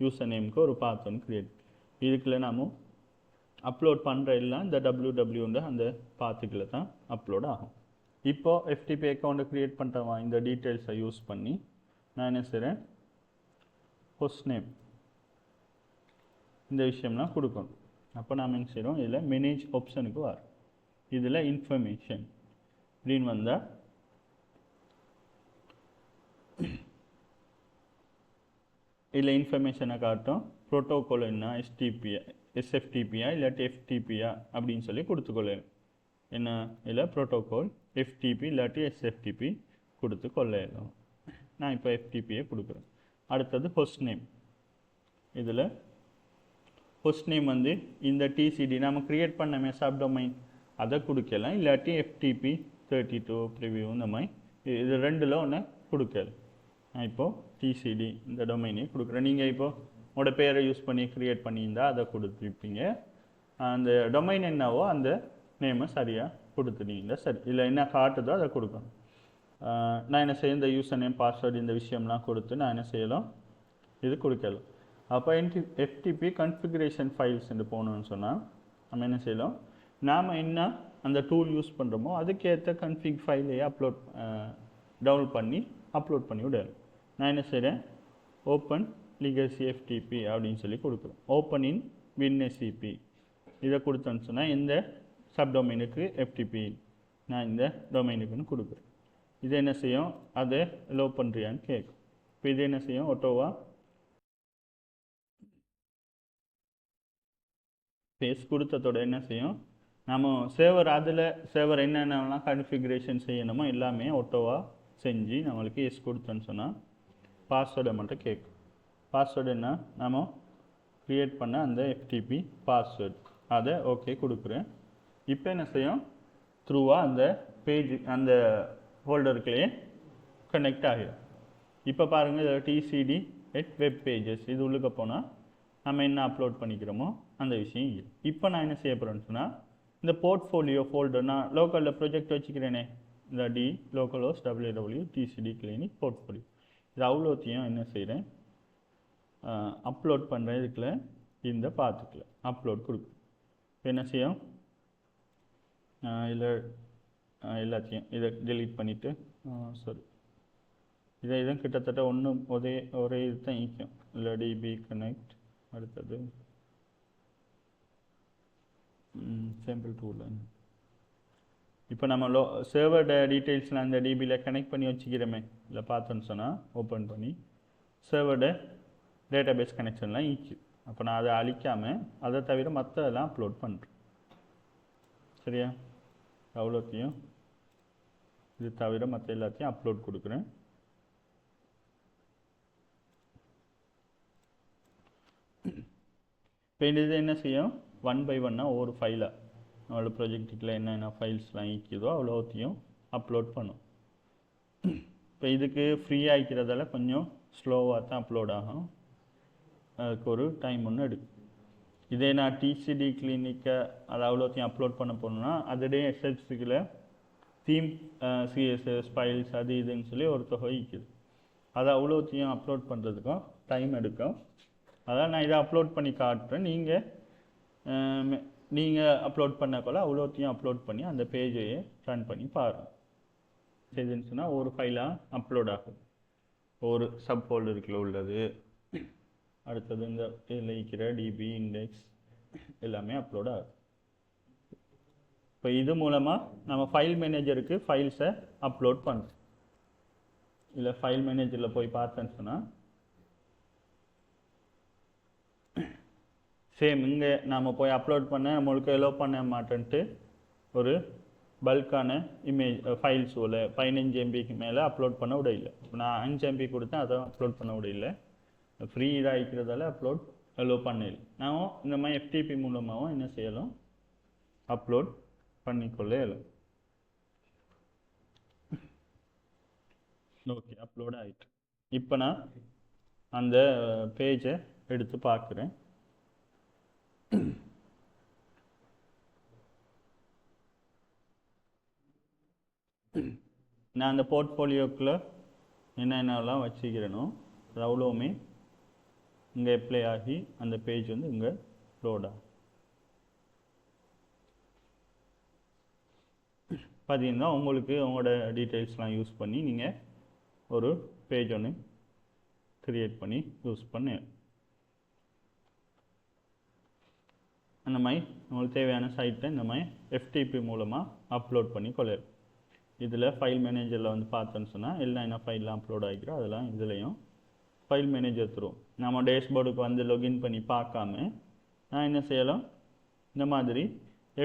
யூசர் நேமுக்கு ஒரு பாத் ஒன்று க்ரியேட். இதுக்குள்ள நாம் அப்லோட் பண்ணுற எல்லாம் இந்த www அந்த பாத்துக்கில் தான் அப்லோட் ஆகும். இப்போது FTP அக்கௌண்ட்டை க்ரியேட் பண்ணுறவா இந்த டீட்டெயில்ஸை யூஸ் பண்ணி நான் என்ன செய்கிறேன், ஹோஸ்ட் நேம் இந்த விஷயம்லாம் கொடுக்கணும். அப்போ நாம் என்ன செய்கிறோம், இதில் மேனேஜ் ஆப்ஷனுக்கு வரும். இதில் இன்ஃபர்மேஷன் அப்படின்னு வந்தால் இதில் இன்ஃபர்மேஷனை காட்டும். ப்ரோட்டோகால் என்ன, SFTPயா இல்லாட்டி FTPயா அப்படின்னு சொல்லி கொடுத்துக்கொள்ளேன். என்ன இதில் ப்ரோட்டோகால் FTP இல்லாட்டி SFTP கொடுத்து கொள்ளலாம். நான் இப்போ FTPயை கொடுக்குறேன். அடுத்தது ஹோஸ்ட் நேம். இதில் ஹோஸ்ட் நேம் வந்து இந்த TCD நம்ம க்ரியேட் பண்ணமே சப்டொமைன் அதை கொடுக்கலாம். இல்லாட்டி FTP 32 ப்ரிவியூ இந்த மாதிரி இது ரெண்டில் ஒன்று கொடுக்கலாம். நான் இப்போது TCD இந்த டொமைனையும் கொடுக்குறேன். நீங்கள் இப்போது உங்களோட பேரை யூஸ் பண்ணி க்ரியேட் பண்ணியிருந்தால் அதை கொடுத்துருப்பீங்க. அந்த டொமைன் என்னவோ அந்த நேமை சரியாக கொடுத்துட்டீங்க. சரி, இல்லை என்ன காட்டுதோ அதை கொடுக்கணும். நான் என்ன செய்ய இந்த யூசர் நேம், பாஸ்வேர்டு இந்த விஷயம்லாம் கொடுத்து நான் என்ன செய்யலாம், இது கொடுக்கலாம். அப்போ FTP கன்ஃபிகரேஷன் ஃபைல்ஸ்ன்னு போகணுன்னு சொன்னால் நம்ம என்ன செய்யலாம், நாம் என்ன அந்த டூல் யூஸ் பண்ணுறோமோ அதுக்கேற்ற கன்ஃபிக் ஃபைலையே டவுன்லோட் பண்ணி அப்லோட் பண்ணி விடலாம். நான் என்ன செய்கிறேன், ஓப்பன் லீகசி FTP அப்படின்னு சொல்லி கொடுக்குறோம். ஓப்பன் இன் WinSCP இதை கொடுத்தோன்னு சொன்னால் இந்த சப்டொமைனுக்கு FTP நான் இந்த டொமைனுக்குன்னு கொடுக்குறேன். இது என்ன செய்யும், அதை லோ பண்ணுறியான்னு கேட்கும். இப்போ இது என்ன செய்யும், ஆட்டோவா பேஸ் கொடுத்ததோட என்ன செய்யும், நம்ம சேவர் என்னென்னலாம் கன்ஃபிகரேஷன் செய்யணுமோ எல்லாமே ஆட்டோவா செஞ்சு நம்மளுக்கு எஸ் கொடுத்தோன்னு சொன்னால் பாஸ்வேர்டை மட்டும் கேட்கும். பாஸ்வேர்டு என்ன, நம்ம க்ரியேட் பண்ண அந்த FTP பாஸ்வேர்டு அதை ஓகே கொடுக்குறேன். இப்போ என்ன செய்யும், த்ரூவாக அந்த பேஜ் அந்த ஃபோல்டருக்குள்ளேயே கனெக்ட் ஆகிடும். இப்போ பாருங்கள், இதில் TCD @web pages இது உள்ளுக்க போனால் நம்ம என்ன அப்லோட் பண்ணிக்கிறோமோ அந்த விஷயம் இல்லை. இப்போ நான் என்ன செய்ய போகிறேன்னு சொன்னால் இந்த போர்ட்ஃபோலியோ ஃபோல்டர் நான் லோக்கலில் ப்ரொஜெக்ட் வச்சுக்கிறேனே, இந்த local host www TCD clinic portfolio இது அவ்வளோத்தையும் என்ன செய்கிறேன், அப்லோட் பண்ணுறேன். இதுக்குள்ள இந்த பாத்துக்குள்ள அப்லோட் கொடுக்கும். இப்போ என்ன செய்யும், இல்லை எல்லாத்தையும் இதை டெலீட் பண்ணிவிட்டு சாரி இதை கிட்டத்தட்ட ஒரே இது தான் ஈக்கும். இல்லை DB கனெக்ட், அடுத்தது சாம்பிள் டூவில் இப்போ நம்ம சர்வர் டீட்டெயில்ஸ்லாம் அந்த DBயில் கனெக்ட் பண்ணி வச்சுக்கிறோமே, இல்லை பார்த்தோன்னு சொன்னால் ஓப்பன் பண்ணி சர்வரோட டேட்டாபேஸ் கனெக்ஷன்லாம் ஈக்கும். அப்போ நான் அதை அழிக்காமல் அதை தவிர மற்றதெல்லாம் அப்லோட் பண்ணுறேன். சரியா, அவ்வளோத்தையும் இது தவிர மற்ற எல்லாத்தையும் அப்லோட் கொடுக்குறேன். இப்போ இது என்ன செய்யும், 1 by 1 ஒவ்வொரு ஃபைலாக நம்மளோட ப்ரொஜெக்டுக்குள்ள என்னென்ன ஃபைல்ஸ்லாம் ஈக்குதோ அவ்வளோத்தையும் அப்லோட் பண்ணும். இப்போ இதுக்கு ஃப்ரீயாக இருக்கிறதால கொஞ்சம் ஸ்லோவாக தான் அப்லோட் ஆகும், அதுக்கு ஒரு டைம் ஒன்று எடுக்கும். இதே நான் டிசிடி கிளினிக்கை அதை அவ்வளோத்தையும் அப்லோட் பண்ண போனோம்னா அதோடைய எஸ்எல்சிக்கில் தீம் சிஎஸ்எஸ் ஃபைல்ஸ் அது இதுன்னு சொல்லி ஒரு தொகை இருக்குது. அதை அவ்வளோத்தையும் அப்லோட் பண்ணுறதுக்கும் டைம் எடுக்கும். அதான் நான் இதை அப்லோட் பண்ணி காட்டுறேன். நீங்கள் அப்லோட் பண்ணக்குள்ள அவ்வளோத்தையும் அப்லோட் பண்ணி அந்த பேஜையே ரன் பண்ணி பாருங்கள். செய்துன்னு சொன்னால் ஒரு ஃபைலாக அப்லோட் ஆகும். ஒரு சப் ஃபோல்டருக்குள்ள உள்ளது, அடுத்தது இந்த இதில் இருக்கிற டிபி இண்டெக்ஸ் எல்லாமே அப்லோட் ஆகும். இப்போ இது மூலமாக நம்ம ஃபைல் மேனேஜருக்கு ஃபைல்ஸை அப்லோட் பண்ணுறோம். இல்லை ஃபைல் மேனேஜரில் போய் பார்த்தேன்னு சொன்னால் சேம் இங்கே நாம் போய் அப்லோட் பண்ண நம்மளுக்கு எலோ பண்ண மாட்டேன்ட்டு ஒரு பல்கான இமேஜ் ஃபைல்ஸ் போல் 15 MBக்கு மேலே அப்லோட் பண்ண விட இல்லை. இப்போ நான் 5 MB கொடுத்தேன், அதை அப்லோட் பண்ண விட இல்லை. ஃப்ரீ இதாக இருக்கிறதால அப்லோட் எலோ பண்ணல. நான் இந்த மாதிரி FTP மூலமாகவும் என்ன செய்யலாம், அப்லோட் பண்ணிக்கொள்ள இயலும். ஓகே, அப்லோட் ஆகிட்டு. இப்போ நான் அந்த பேஜை எடுத்து பார்க்குறேன். நான் அந்த போர்ட்ஃபோலியோக்குள்ளே என்னென்னலாம் வச்சுக்கிறேனோ அது அவ்வளோவுமே இங்கே அப்ளை ஆகி அந்த பேஜ் வந்து இங்கே லோட் ஆகும். பார்த்தீங்கன்னா உங்களுக்கு உங்களோட டீட்டெயில்ஸ்லாம் யூஸ் பண்ணி நீங்கள் ஒரு பேஜ் ஒன்று க்ரியேட் பண்ணி யூஸ் பண்ண அந்த மாதிரி உங்களுக்கு தேவையான சைட்டை இந்த மாதிரி FTP மூலமாக அப்லோட் பண்ணி கொள்ளலாம். இதில் ஃபைல் மேனேஜரில் வந்து பார்த்தோன்னு சொன்னால் என்ன ஃபைல்லாம் அப்லோட் ஆகிக்கிறோம் அதெல்லாம் இதுலேயும் ஃபைல் மேனேஜர் தரும். நம்ம டேஷ்போர்டுக்கு வந்து லொகின் பண்ணி பார்க்காம நான் என்ன செய்யலாம், இந்த மாதிரி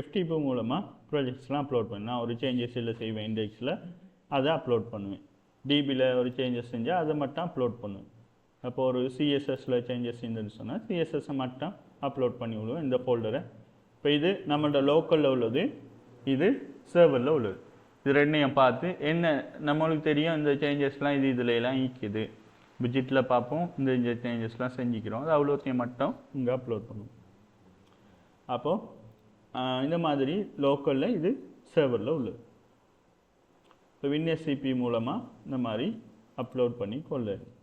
FTP மூலமாக ப்ராஜெக்ட்ஸ்லாம் அப்லோட் பண்ணேன். நான் ஒரு சேஞ்சஸ் இல்லை செய்வேன், இண்டெக்ஸில் அதை அப்லோட் பண்ணுவேன். டிபியில் ஒரு சேஞ்சஸ் செஞ்சால் அதை மட்டும் அப்லோட் பண்ணுவேன். அப்போ ஒரு சிஎஸ்எஸில் சேஞ்சஸ் இருந்துன்னு சொன்னால் சிஎஸ்எஸ்ஸை மட்டும் அப்லோட் பண்ணி விடுவேன் இந்த ஃபோல்டரை. இப்போ இது நம்மளோட லோக்கலில் உள்ளது, இது சர்வரில் உள்ளது. இது ரெண்டையும் பார்த்து என்ன நம்மளுக்கு தெரியும் இந்த சேஞ்சஸ்லாம் இது இதுலாம் ஈக்குது. பிஜெட்டில் பார்ப்போம், இந்த சேஞ்சஸ்லாம் செஞ்சுக்கிறோம், அது அவ்வளோத்தையும் மட்டும் இங்கே அப்லோட் பண்ணுவோம். அப்போது இந்த மாதிரி லோக்கலில் இது சர்வரில் உள்ளது. இப்போ WinSCP மூலமாக இந்த மாதிரி அப்லோட் பண்ணி கொள்ளலாம்.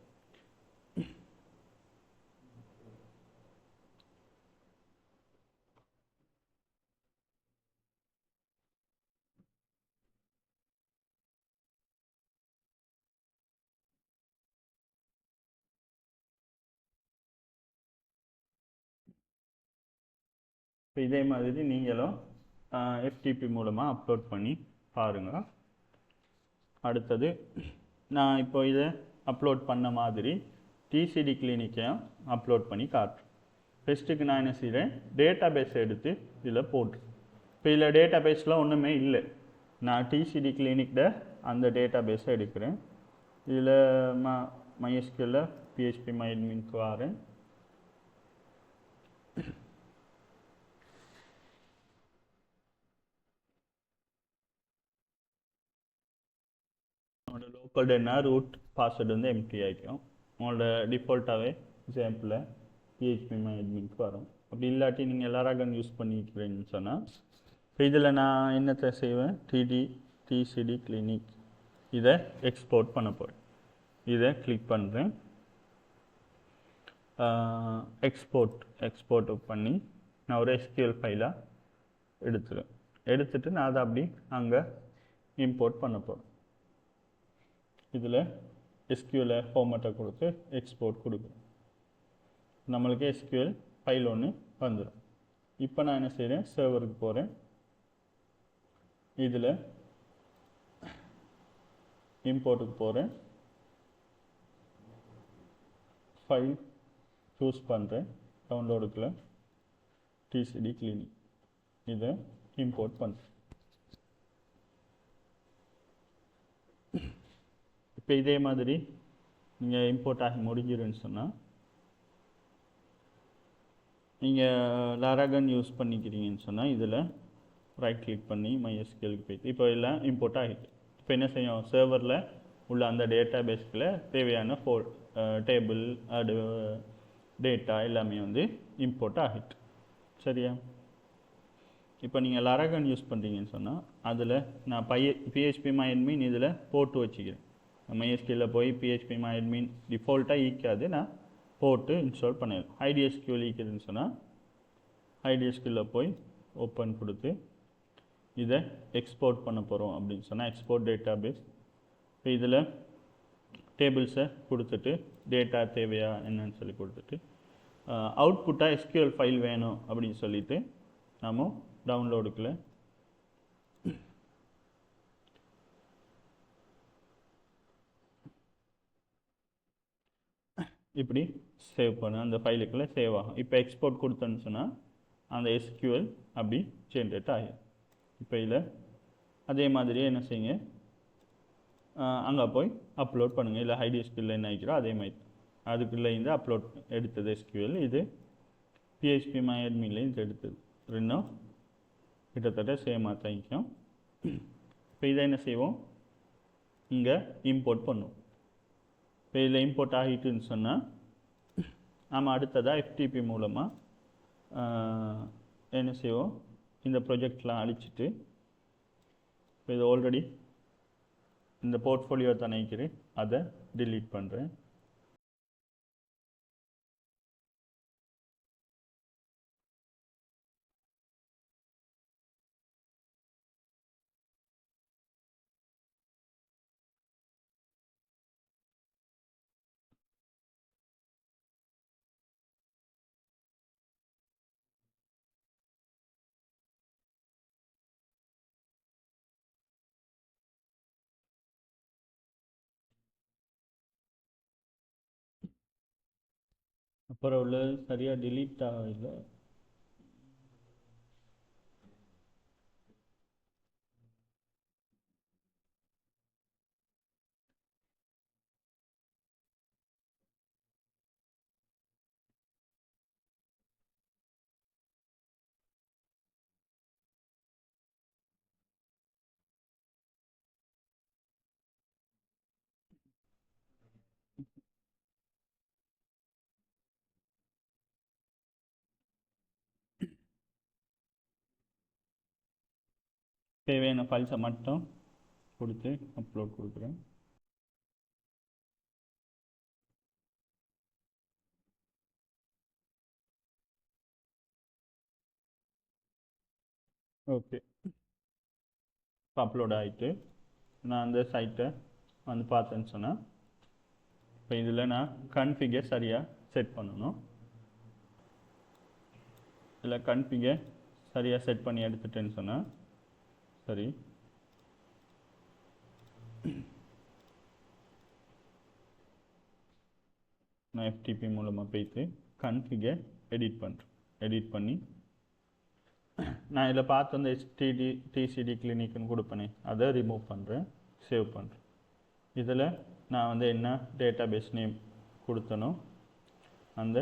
இப்போ இதே மாதிரி நீங்களும் FTP மூலமாக அப்லோட் பண்ணி பாருங்கள். அடுத்தது நான் இப்போ இதை அப்லோட் பண்ண மாதிரி டிசிடி கிளினிக்கையும் அப்லோட் பண்ணி காட்டுறேன். ஃபஸ்ட்டுக்கு நான் என்ன செய்கிறேன், டேட்டா பேஸை எடுத்து இதில் போட்டு. இப்போ இதில் டேட்டா பேஸில் ஒன்றுமே இல்லை. நான் டிசிடி கிளினிக்கில் அந்த டேட்டா பேஸை எடுக்கிறேன். இதில் MySQL PHP MyAdminக்கு வரேன். உங்களோட லோக்கல் என்ன ரூட் பாஸ்வேர்டு வந்து எம்டி ஆகிக்கும். உங்களோட டிஃபால்ட்டாகவே எக்ஸாம்பிளில் PHP MyAdminக்கு வரும். அப்படி இல்லாட்டி நீங்கள் எல்லாராக யூஸ் பண்ணிக்கிறீங்கன்னு சொன்னால் இப்போ இதில் நான் என்னத்தை செய்வேன், டிசிடி கிளினிக் இதை எக்ஸ்போர்ட் பண்ண போகிறேன். இதை கிளிக் பண்ணுறேன், எக்ஸ்போர்ட் பண்ணி நான் ஒரு SQL ஃபைலாக எடுத்துட்டு நான் அதை அப்படி அங்கே இம்போர்ட் பண்ண போகிறேன். இதில் SQL ஃபார்மேட்டை கொடுத்து எக்ஸ்போர்ட் கொடுக்குறேன். நம்மளுக்கு SQL ஃபைல் ஒன்று வந்துடும். இப்போ நான் என்ன செய்கிறேன், சர்வருக்கு போகிறேன். இதில் இம்போர்ட்டுக்கு போகிறேன், ஃபைல் சூஸ் பண்ணுறேன், டவுன்லோடுக்குள்ள டிசிடி கிளினிக் இதை இம்போர்ட் பண்ணுறேன். இப்போ இதே மாதிரி நீங்கள் இம்போர்ட் ஆகி முடிஞ்சிருன்னு சொன்னால் நீங்கள் லாராகன் யூஸ் பண்ணிக்கிறீங்கன்னு சொன்னால் இதில் ரைட் கிளிக் பண்ணி MySQLக்கு போயிட்டு இப்போ எல்லாம் இம்போர்ட் ஆகிட்டு இப்போ என்ன செய்யும் சர்வரில் உள்ள அந்த டேட்டா பேஸ்கில் தேவையான டேபிள் அது டேட்டா எல்லாமே வந்து இம்போர்ட் ஆகிட்டு சரியா. இப்போ நீங்கள் லாராகன் யூஸ் பண்ணுறீங்கன்னு சொன்னால் அதில் நான் PHP MyAdmin இதில் போட்டு வச்சுக்கிறேன். MySQL போய் PHP MyAdmin டிஃபால்ட்டாக ஈக்காது, நான் போட்டு இன்ஸ்டால் பண்ணிடுறேன். IDSQL ஈக்குதுன்னு சொன்னால் IDSQL போய் ஓப்பன் கொடுத்து இதை எக்ஸ்போர்ட் பண்ண போகிறோம் அப்படின்னு சொன்னால் எக்ஸ்போர்ட் டேட்டா பேஸ். இப்போ இதில் டேபிள்ஸை கொடுத்துட்டு டேட்டா தேவையா என்னன்னு சொல்லி கொடுத்துட்டு அவுட்புட்டாக SQL ஃபைல் வேணும் அப்படின்னு சொல்லிட்டு நம்ம டவுன்லோடுக்குள்ள இப்படி சேவ் பண்ண அந்த ஃபைலுக்குள்ளே சேவ் ஆகும். இப்போ எக்ஸ்போர்ட் கொடுத்தோன்னு சொன்னால் அந்த SQL அப்படி ஜென்ரேட் ஆகிடும். இப்போ இதில் அதே மாதிரியே என்ன செய்யுங்க அங்கே போய் அப்லோட் பண்ணுங்கள். இல்லை IDSQL என்ன ஆகிக்கிறோம் அதே மாதிரி அதுக்குள்ளே இருந்து அப்லோட் எடுத்தது SQL, இது PHP MyAdminலேருந்து எடுத்தது ரெண்டும் கிட்டத்தட்ட சேமாக தாங்கிக்கும். இப்போ இதை என்ன செய்வோம் இங்கே இம்போர்ட் பண்ணுவோம். இப்போ இதில் இம்போர்ட் ஆகிட்டுன்னு சொன்னால் நாம் அடுத்ததாக FTP மூலமாக என்ன செய்வோம் இந்த ப்ராஜெக்ட்லாம் அழிச்சிட்டு இப்போ இது ஆல்ரெடி இந்த போர்ட்ஃபோலியோ தான் நினைக்கிறேன் அதை டிலீட் பண்ணுறேன். அப்புறம் உள்ள சரியாக டிலீட் ஆகலை. தேவையான ஃபைல்ஸை மட்டும் கொடுத்து அப்லோட் கொடுக்குறேன். ஓகே இப்போ அப்லோட் ஆகிட்டு நான் அந்த சைட்டை வந்து பார்த்தேன்னு சொன்னேன். இப்போ இதில் நான் கன்ஃபிகை சரியாக செட் பண்ணணும். இதில் கன்ஃபிகை சரியாக செட் பண்ணி எடுத்துட்டேன்னு சொன்னால் சரி. நான் FTP மூலமாக போய்த்து கன்ஃபிகை எடிட் பண்ணுறேன். எடிட் பண்ணி நான் இதில் பார்த்து அந்த TCD கிளினிக்னு கொடுப்பேனே அதை ரிமூவ் பண்ணுறேன், சேவ் பண்ணுறேன். இதில் நான் வந்து என்ன டேட்டாபேஸ் நேம் கொடுத்தனோ அந்த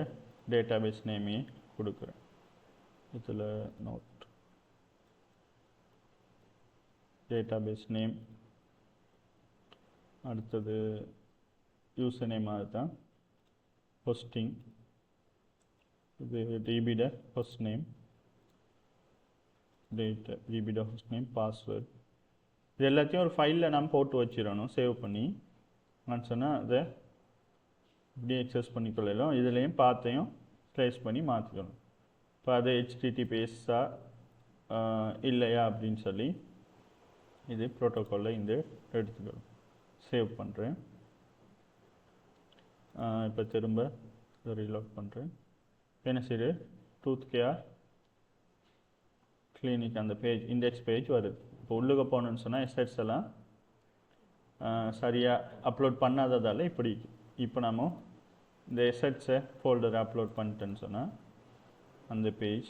டேட்டாபேஸ் நேமையே கொடுக்குறேன். இதில் நோட் டேட்டாபேஸ் நேம், அடுத்தது யூசர் நேம் அதுதான், ஹோஸ்டிங் இது DBட ஹோஸ்ட் நேம், DBட ஹோஸ்ட் நேம், பாஸ்வேர்ட் இது எல்லாத்தையும் ஒரு ஃபைலில் நாம் போட்டு வச்சிடணும் சேவ் பண்ணி. நான் சொன்னால் அதை இப்படி எக்ஸஸ் பண்ணிக்கொள்ளலாம். இதுலேயும் பார்த்தையும் ஸ்லைஸ் பண்ணி மாற்றிக்கணும். இப்போ அது HTTPS இல்லையா அப்படின்னு சொல்லி இது ப்ரோட்டோக்காலில் இந்த எடுத்துக்கணும். சேவ் பண்ணுறேன். இப்போ திரும்ப ரீலோட் பண்ணுறேன். என்ன செய்யுது டூத் கேர் கிளினிக் அந்த பேஜ் இண்டெக்ஸ் பேஜ் வருது. இப்போ உள்ளுக்க போகணுன்னு சொன்னால் எஸ்எட்ஸ் எல்லாம் சரியாக அப்லோட் பண்ணாததால் இப்படி. இப்போ நம்ம இந்த எஸ்எட்ஸை ஃபோல்டரை அப்லோட் பண்ணிட்டேன்னு சொன்னால் அந்த பேஜ்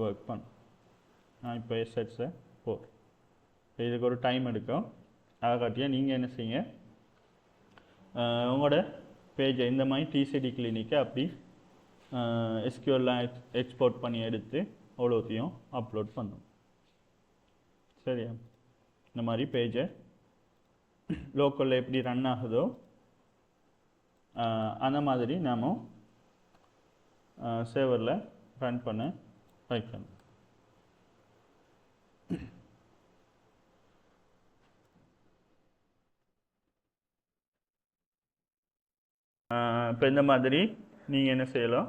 ஒர்க் பண்ணும். நான் இப்போ எஸ்எட்ஸை போடுறேன். இதுக்கு ஒரு டைம் எடுக்கும். அதை காட்டியா நீங்கள் என்ன செய்யுங்க உங்களோட பேஜை இந்த மாதிரி டிசிடி கிளினிக்கை அப்படி எஸ்கியூஎல்லாம் எக்ஸ்போர்ட் பண்ணி எடுத்து அவ்வளோத்தையும் அப்லோட் பண்ணும். சரியா? இந்த மாதிரி பேஜை லோக்கலில் எப்படி ரன் ஆகுதோ அந்த மாதிரி நாம் சேவரில் ரன் பண்ண வைக்கணும். இப்போ இந்த மாதிரி நீங்கள் என்ன செய்யலாம்,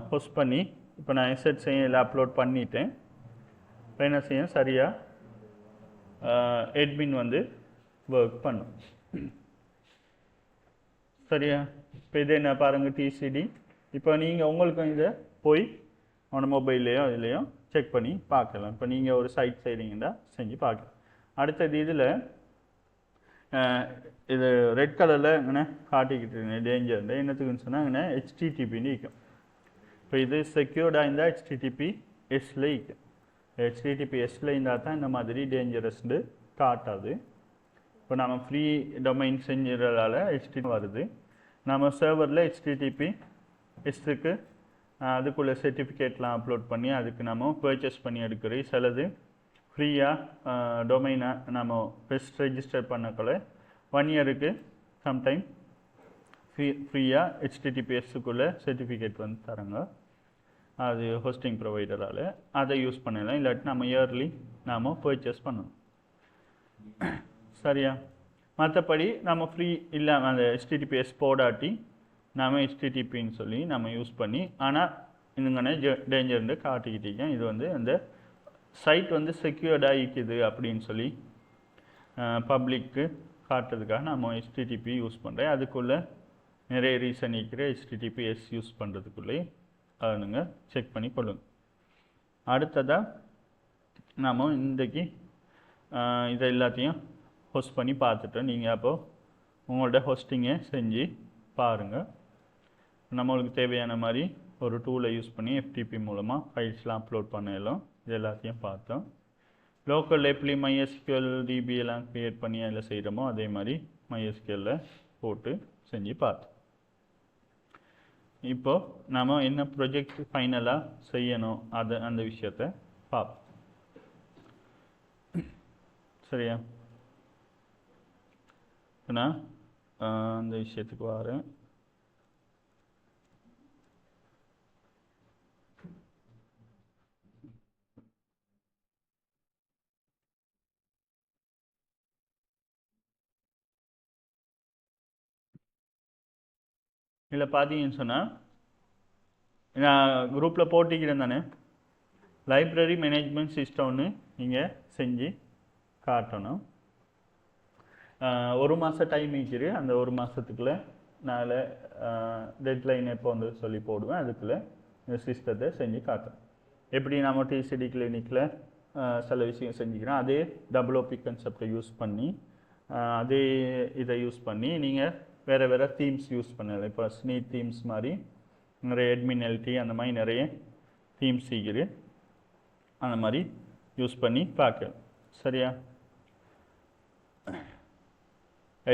ஹோஸ்ட் பண்ணி இப்போ நான் எஸ்எட் செய்ய அப்லோட் பண்ணிட்டேன். இப்போ என்ன செய்யும், சரியாக எட்மின் வந்து ஒர்க் பண்ணும். சரியா? இப்போ இதே என்ன பாருங்கள் டிசிடி. இப்போ நீங்கள் உங்களுக்கும் இதை போய் உங்களோட மொபைல்லையோ இதுலேயோ செக் பண்ணி பார்க்கலாம். இப்போ நீங்கள் ஒரு சைட் செய்கிறீங்கன்னா செஞ்சு பார்க்கலாம். அடுத்தது இதில் இது ரெட் கலரில் இங்கே காட்டிக்கிட்டு இருக்கேன் டேஞ்சர் என்னத்துக்குன்னு சொன்னால் இங்கே ஹெச்டிடிபின்னு இருக்கும். இப்போ இது செக்யூர்டாக இருந்தால் HTTPSல இருக்கும். HTTPSல இருந்தால் தான் இந்த மாதிரி டேஞ்சரஸ்ன்னு காட்டாது. இப்போ நம்ம ஃப்ரீ டொமைன் செஞ்சதால HTTP வருது. நம்ம சர்வரில் HTTPSக்கு அதுக்குள்ளே சர்டிஃபிகேட்லாம் அப்லோட் பண்ணி அதுக்கு நம்ம பர்ச்சேஸ் பண்ணி எடுக்கிறோம். சிலது ஃப்ரீயாக டொமைனை நம்ம ஃபஸ்ட் ரெஜிஸ்டர் பண்ணக்குள்ள 1 இயருக்கு சம்டைம் ஃப்ரீயாக HTTPSக்குள்ளே சர்டிஃபிகேட் வந்து தராங்க. அது ஹோஸ்டிங் ப்ரொவைடரால் அதை யூஸ் பண்ணலாம். இல்லாட்டி நம்ம இயர்லி நாம் பர்ச்சேஸ் பண்ணணும். சரியா? மற்றபடி நம்ம ஃப்ரீ இல்லாமல் அந்த HTTPS போடாட்டி நாம் HTTPன்னு சொல்லி நம்ம யூஸ் பண்ணி, ஆனால் இதுங்கன்னே டேஞ்சர்னு காட்டிக்கிட்டீங்க. இது வந்து அந்த சைட் வந்து செக்யூர்டாக இருக்குது அப்படின்னு சொல்லி பப்ளிக்கு காட்டுறதுக்காக நம்ம HTTP யூஸ் பண்ணுறேன். அதுக்குள்ளே நிறைய ரீசன் இருக்கிற HTTPS யூஸ் பண்ணுறதுக்குள்ளே அதை நீங்கள் செக் பண்ணி கொள்ளுங்கள். அடுத்ததாக நாம் இன்றைக்கி இதை எல்லாத்தையும் ஹோஸ்ட் பண்ணி பார்த்துட்டோம். நீங்கள் அப்போது உங்களோட ஹோஸ்டிங்கை செஞ்சு பாருங்கள். நம்மளுக்கு தேவையான மாதிரி ஒரு டூலை யூஸ் பண்ணி FTP மூலமாக ஃபைல்ஸ்லாம் அப்லோட் பண்ணலாம். இது எல்லாத்தையும் பார்த்தோம். லோக்கல் எப்படி MySQL DB எல்லாம் க்ரியேட் பண்ணி அதில் செய்கிறோமோ அதே மாதிரி MySQL போட்டு செஞ்சு பார்த்தோம். இப்போது நாம் என்ன ப்ரொஜெக்ட் ஃபைனலாக செய்யணும் அந்த விஷயத்தை பார்ப்போம். சரியா? நான் அந்த விஷயத்துக்கு வரேன். இதில் பார்த்தீங்கன்னு சொன்னால் நான் குரூப்பில் போட்டிக்கிறேன் தானே, லைப்ரரி மேனேஜ்மெண்ட் சிஸ்டம்னு நீங்கள் செஞ்சு காட்டணும். 1 மாதம் டைம் இருக்குது. அந்த 1 மாதத்துக்குள்ளே நான் டெட்லைன் எப்போ வந்து சொல்லி போடுவேன். அதுக்குள்ளே இந்த சிஸ்டத்தை செஞ்சு காட்டணும். எப்படி நம்ம டிசிடி கிளினிக்கில் சில விஷயம் செஞ்சுக்கிறோம், அதே WOP கான்செப்டை யூஸ் பண்ணி அதே இதை யூஸ் பண்ணி நீங்கள் வேறு வேறு தீம்ஸ் யூஸ் பண்ணலாம். இப்போ ஸ்னீட் தீம்ஸ் மாதிரி நிறைய admin.lt அந்த மாதிரி நிறைய தீம்ஸ் இருக்குது. அந்த மாதிரி யூஸ் பண்ணி பார்க்கலாம். சரியா?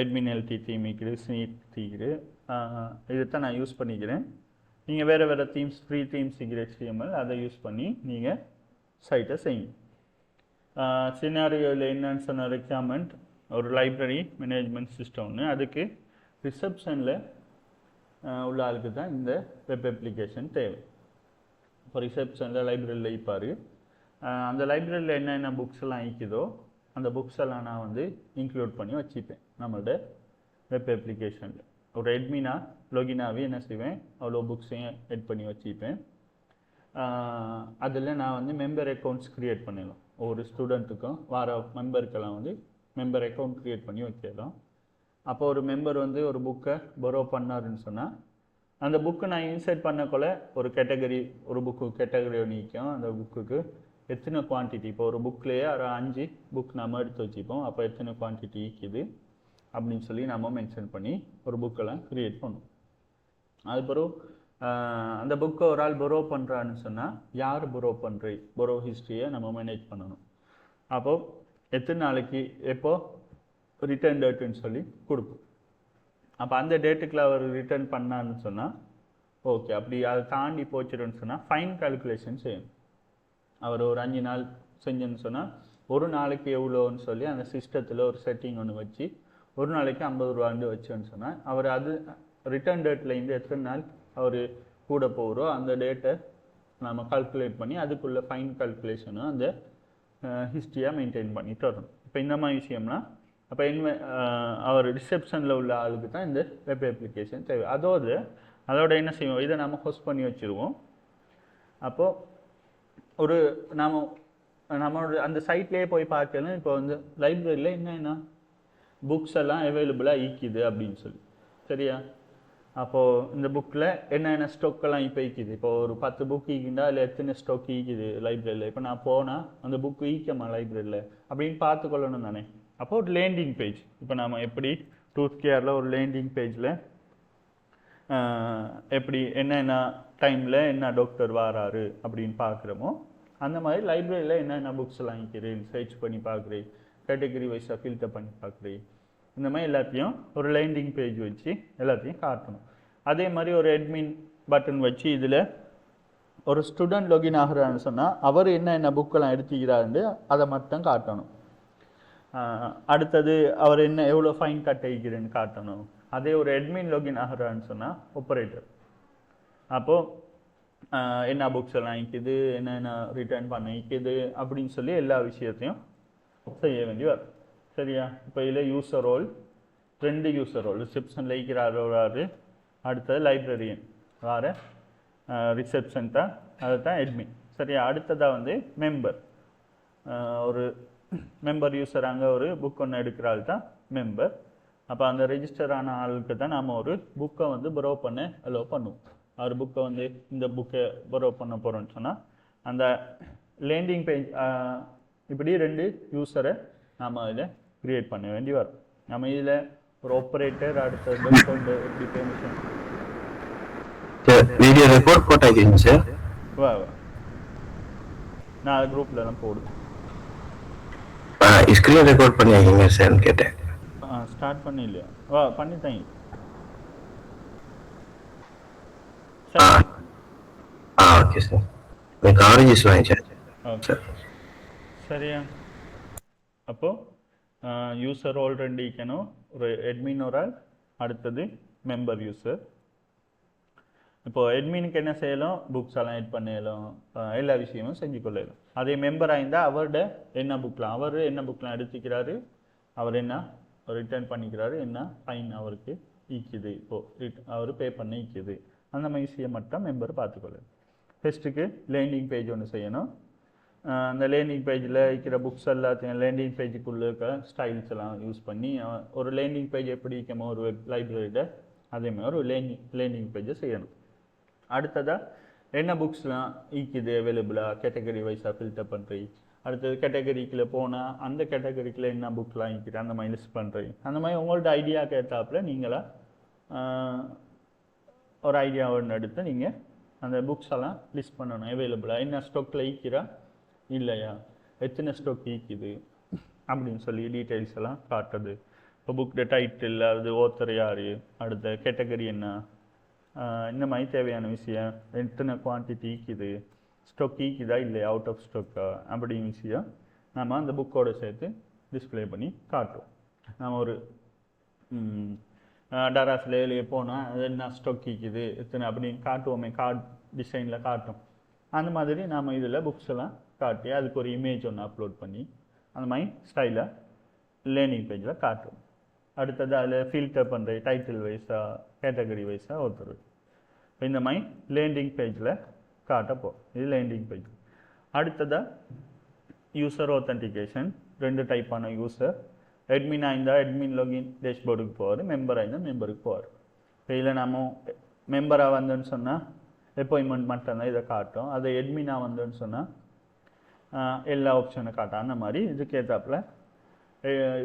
admin.lt தீம் இருக்குது, ஸ்னீட் தீக்குது. இதைத்தான் நான் யூஸ் பண்ணிக்கிறேன். நீங்கள் வேறு வேறு தீம்ஸ் ஃப்ரீ தீம்ஸ் இருக்குது HTML, அதை யூஸ் பண்ணி நீங்கள் சைட்டை செய்யுங்க. சினாரியோவில் என்னன்னு சொன்ன ரெக்யர்மெண்ட் ஒரு லைப்ரரி மேனேஜ்மெண்ட் சிஸ்டம்னு, அதுக்கு ரிசப்ஷனில் உள்ள ஆளுக்கு தான் இந்த வெப் அப்ளிகேஷன் தேவை. இப்போ ரிசப்ஷனில் லைப்ரரியில் இருப்பார். அந்த லைப்ரரியில் என்னென்ன புக்ஸ் எல்லாம் இருக்குதோ அந்த புக்ஸ் எல்லாம் நான் வந்து இன்க்ளூட் பண்ணி வச்சுப்பேன் நம்மளோட வெப் அப்ளிகேஷனில். ஒரு அட்மினாக லொகினாகவே என்ன செய்வேன், அவ்வளோ புக்ஸையும் எட் பண்ணி வச்சுப்பேன். அதில் நான் வந்து மெம்பர் அக்கௌண்ட்ஸ் க்ரியேட் பண்ணிடலாம். ஒவ்வொரு ஸ்டூடெண்ட்டுக்கும் வர மெம்பருக்கெல்லாம் வந்து மெம்பர் அக்கௌண்ட் க்ரியேட் பண்ணி வைக்கலாம். அப்போ ஒரு மெம்பர் வந்து ஒரு புக்கை borrow பண்ணாருன்னு சொன்னால் அந்த புக்கை நான் இன்சர்ட் பண்ணக்குள்ள ஒரு கேட்டகரி, ஒரு புக்கு கேட்டகரி நிற்கும். அந்த புக்குக்கு எத்தனை குவான்டிட்டி, இப்போ ஒரு புக்லேயே ஒரு 5 புக் நம்ம எடுத்து வச்சுப்போம். அப்போ எத்தனை குவான்டிட்டி இருக்குது அப்படின்னு சொல்லி நம்ம மென்ஷன் பண்ணி ஒரு புக்கெல்லாம் க்ரியேட் பண்ணுவோம். அதுக்கப்புறம் அந்த புக்கை ஒரு ஆள் borrow பண்ணுறான்னு சொன்னால் யார் borrow ஹிஸ்ட்ரியை நம்ம மேனேஜ் பண்ணணும். அப்போது எத்தனை நாளைக்கு எப்போ ரிட்டர்ன் டேட்டுன்னு சொல்லி கொடுப்போம். அப்போ அந்த டேட்டுக்குள்ள அவர் ரிட்டர்ன் பண்ணான்னு சொன்னால் ஓகே. அப்படி அதை தாண்டி போச்சுன்னு சொன்னால் ஃபைன் கால்குலேஷன் செய்யணும். அவர் ஒரு 5 நாள் செஞ்சுன்னு சொன்னால் ஒரு நாளைக்கு எவ்வளோன்னு சொல்லி அந்த சிஸ்டத்தில் ஒரு செட்டிங் ஒன்று வச்சு ஒரு நாளைக்கு 50 ரூபான்னு வச்சோன்னு சொன்னால் அவர் அது ரிட்டர்ன் டேட்லேருந்து எத்தனை நாள் அவர் கூட போகிறோ அந்த டேட்டை நம்ம கால்குலேட் பண்ணி அதுக்குள்ள ஃபைன் கால்குலேஷனும் அந்த ஹிஸ்ட்ரியாக மெயின்டைன் பண்ணிட்டு வரணும். இப்போ இந்த மாதிரி விஷயம்னா அப்போ அவர் ரிசப்ஷனில் உள்ள ஆளுக்கு தான் இந்த வெப் அப்ளிகேஷன் தேவை. அதோட என்ன செய்வோம், இதை நம்ம ஹோஸ்ட் பண்ணி வச்சுருவோம். அப்போது ஒரு நம்மளோட அந்த சைட்லேயே போய் பார்க்கணும். இப்போ வந்து லைப்ரரியில் என்னென்ன புக்ஸ் எல்லாம் அவைலபிளாக ஈக்குது அப்படின்னு சொல்லி சரியா. அப்போது இந்த புக்கில் என்னென்ன ஸ்டாக்கெல்லாம் இப்போ ஈக்குது. இப்போ ஒரு 10 புக் ஈக்குண்டா இல்லை எத்தனை ஸ்டாக் ஈக்குது லைப்ரரியில். இப்போ நான் போனால் அந்த புக்கு ஈக்கமா லைப்ரரியில் அப்படின்னு பார்த்துக்கொள்ளணும் தானே. அப்போ ஒரு லேண்டிங் பேஜ், இப்போ நம்ம எப்படி டூத் கேரில் ஒரு லேண்டிங் பேஜில் எப்படி என்னென்ன டைமில் என்ன டாக்டர் வராரு அப்படின்னு பார்க்குறோமோ அந்த மாதிரி லைப்ரரியில் என்னென்ன புக்ஸ் எல்லாம் இருக்கிறேன் சர்ச் பண்ணி பார்க்குறேன், கேட்டகரி வைஸாக ஃபில்டர் பண்ணி பார்க்குறேன். இந்த மாதிரி எல்லாத்தையும் ஒரு லேண்டிங் பேஜ் வச்சு எல்லாத்தையும் காட்டணும். அதே மாதிரி ஒரு அட்மின் பட்டன் வச்சு இதில் ஒரு ஸ்டூடெண்ட் லாகின் ஆகிறான்னு சொன்னால் அவர் என்னென்ன புக்கெல்லாம் எடுத்துக்கிறாருன்னு அதை மட்டும் காட்டணும். அடுத்தது அவர் எவ்வளோ ஃபைன் கட்டிக்கிறேன்னு காட்டணும். அதே ஒரு அட்மின் லாகின் ஆகிறான்னு சொன்னால் ஆப்பரேட்டர் அப்போது என்ன புக்ஸ் எல்லாம் இருக்குது, என்னென்ன ரிட்டர்ன் பண்ண இருக்குது அப்படின்னு சொல்லி எல்லா விஷயத்தையும் செய்ய வேண்டி வரும் சரியா. இப்போ இதில் யூசர் ரோல் 2 யூசர் ரோல், ரிசப்ஷனில் இருக்கிறாரு, அடுத்தது லைப்ரரியன் வேறு ரிசப்ஷன் தான், அது தான் அட்மின் சரியா. அடுத்ததாக வந்து மெம்பர், ஒரு மெம்பர் யூசர் அங்கே ஒரு புக் ஒன்று எடுக்கிறாள் தான் மெம்பர். அப்போ அந்த ரெஜிஸ்டர் ஆன ஆளுக்கு தான் நாம் ஒரு புக்கை வந்து பரோ பண்ண அலோவ் பண்ணுவோம். அவர் புக்கை வந்து இந்த புக்கை பரோ பண்ண போகிறோன்னு சொன்னால் அந்த லேண்டிங் பேஜ் இப்படி 2 யூஸரை நாம் இதில் க்ரியேட் பண்ண வேண்டி வரும். நம்ம இதில் ஒரு ஆப்பரேட்டர் அடுத்தது எப்படி பெர்மிஷன் வீடியோ ரெக்கார்ட் போட்டாங்க சார். வா நான் குரூப்லலாம் போடுவேன். ஸ்க்ரீன் ரெக்கார்ட் பண்ணியாங்க சார் கேட்டேன். ஸ்டார்ட் பண்ணி இல்லையா? வா பண்ணிட்டேன். Okay sir. எனக்கு ஆரஞ்சஸ் வாங்கிச்சேன். ஓகே சரியா. அப்போது யூசர் ரோல் 2 ஈக்கணும், ஒரு அட்மின் ஒரு ஆள், அடுத்தது மெம்பர் யூசர். இப்போது அட்மினுக்கு என்ன செய்யலாம், புக்ஸ் எல்லாம் எட் பண்ணலாம், எல்லா விஷயமும் செஞ்சு கொள்ளலாம். அதே மெம்பராக இருந்தால் அவர்கிட்ட என்ன புக்லாம் அவர் என்ன புக்லாம் எடுத்துக்கிறாரு, அவர் என்ன ரிட்டர்ன் பண்ணிக்கிறாரு, என்ன ஃபைன் அவருக்கு ஈக்குது, இப்போது அவர் பே பண்ண ஈக்குது, அந்த மாதிரி விஷயம் மட்டும் மெம்பர் பார்த்துக்கொள்ளலாம். ஃபஸ்ட்டுக்கு லேண்டிங் பேஜ் ஒன்று செய்யணும். அந்த லேண்டிங் பேஜில் இருக்கிற புக்ஸ் எல்லாத்தையும் லேண்டிங் பேஜுக்குள்ளே இருக்க ஸ்டைல்ஸ் எல்லாம் யூஸ் பண்ணி ஒரு லேண்டிங் பேஜ் எப்படி இருக்கமோ ஒரு லைப்ரரியில் அதே மாதிரி ஒரு லேண்டிங் பேஜை செய்யணும். அடுத்ததாக என்ன புக்ஸ்லாம் ஈக்குது அவைலபிளாக கேட்டகரி வைஸாக ஃபில்டர் பண்ணுறீங்க. அடுத்தது கேட்டகரிக்குள்ளே போனால் அந்த கேட்டகரிக்குள்ளே என்ன புக்லாம் ஈக்குது அந்த மாதிரி லிஸ்ட் பண்ணுறீங்க. அந்த மாதிரி உங்கள்ட்ட ஐடியா கேட்டாப்புல நீங்களாக ஒரு ஐடியா ஒன்று எடுத்து நீங்கள் அந்த புக்ஸ் எல்லாம் லிஸ்ட் பண்ணணும். அவைலபிளாக என்ன ஸ்டாக்கில் ஈக்கிறா இல்லையா, எத்தனை ஸ்டாக் ஈக்குது அப்படின்னு சொல்லி டீட்டெயில்ஸ் எல்லாம் காட்டுறது. இப்போ புக் டைட்டில், அது ஓத்தர் யார், அடுத்த கேட்டகரி என்ன, இந்த மாதிரி தேவையான விஷயம், எத்தனை குவான்டிட்டி ஈக்குது, ஸ்டாக் ஈக்குதா இல்லையா, அவுட் ஆஃப் ஸ்டாக்கா அப்படின்னு விஷயம் நம்ம அந்த புக்கோடு சேர்த்து டிஸ்பிளே பண்ணி காட்டுவோம். நம்ம ஒரு டராஸில் வெளியே போனால் அது என்ன ஸ்டாக் ஈக்குது எத்தனை அப்படின்னு காட்டுவோமே, கார்டு டிசைனில் காட்டும். அந்த மாதிரி நாம் இதில் புக்ஸ் எல்லாம் காட்டி அதுக்கு ஒரு இமேஜ் ஒன்று அப்லோட் பண்ணி அந்த மாதிரி ஸ்டைலாக லேர்னிங் பேஜில் காட்டுவோம். அடுத்தது அதில் ஃபில்டர் பண்ணுற டைட்டில் வைஸாக கேட்டகரி வைஸாக ஒருத்தர் இந்த மாதிரி லேண்டிங் பேஜில் காட்டப்போம். இது லேண்டிங் பேஜ். அடுத்ததாக யூசர் ஆத்தென்டிகேஷன், 2 டைப்பான யூசர். அட்மினாக இருந்தால் அட்மின் லாகின் டேஷ்போர்டுக்கு போவார், மெம்பராக இருந்தால் மெம்பருக்கு போவார். இப்போ இதில் நம்ம மெம்பராக வந்தோன்னு சொன்னால் அப்பாயின்மெண்ட் மட்டும்தான் இதை காட்டும். அது அட்மினாக வந்தோன்னு சொன்னால் எல்லா ஆப்ஷனை காட்டும். அந்த மாதிரி இதுக்கு ஏற்றாப்புல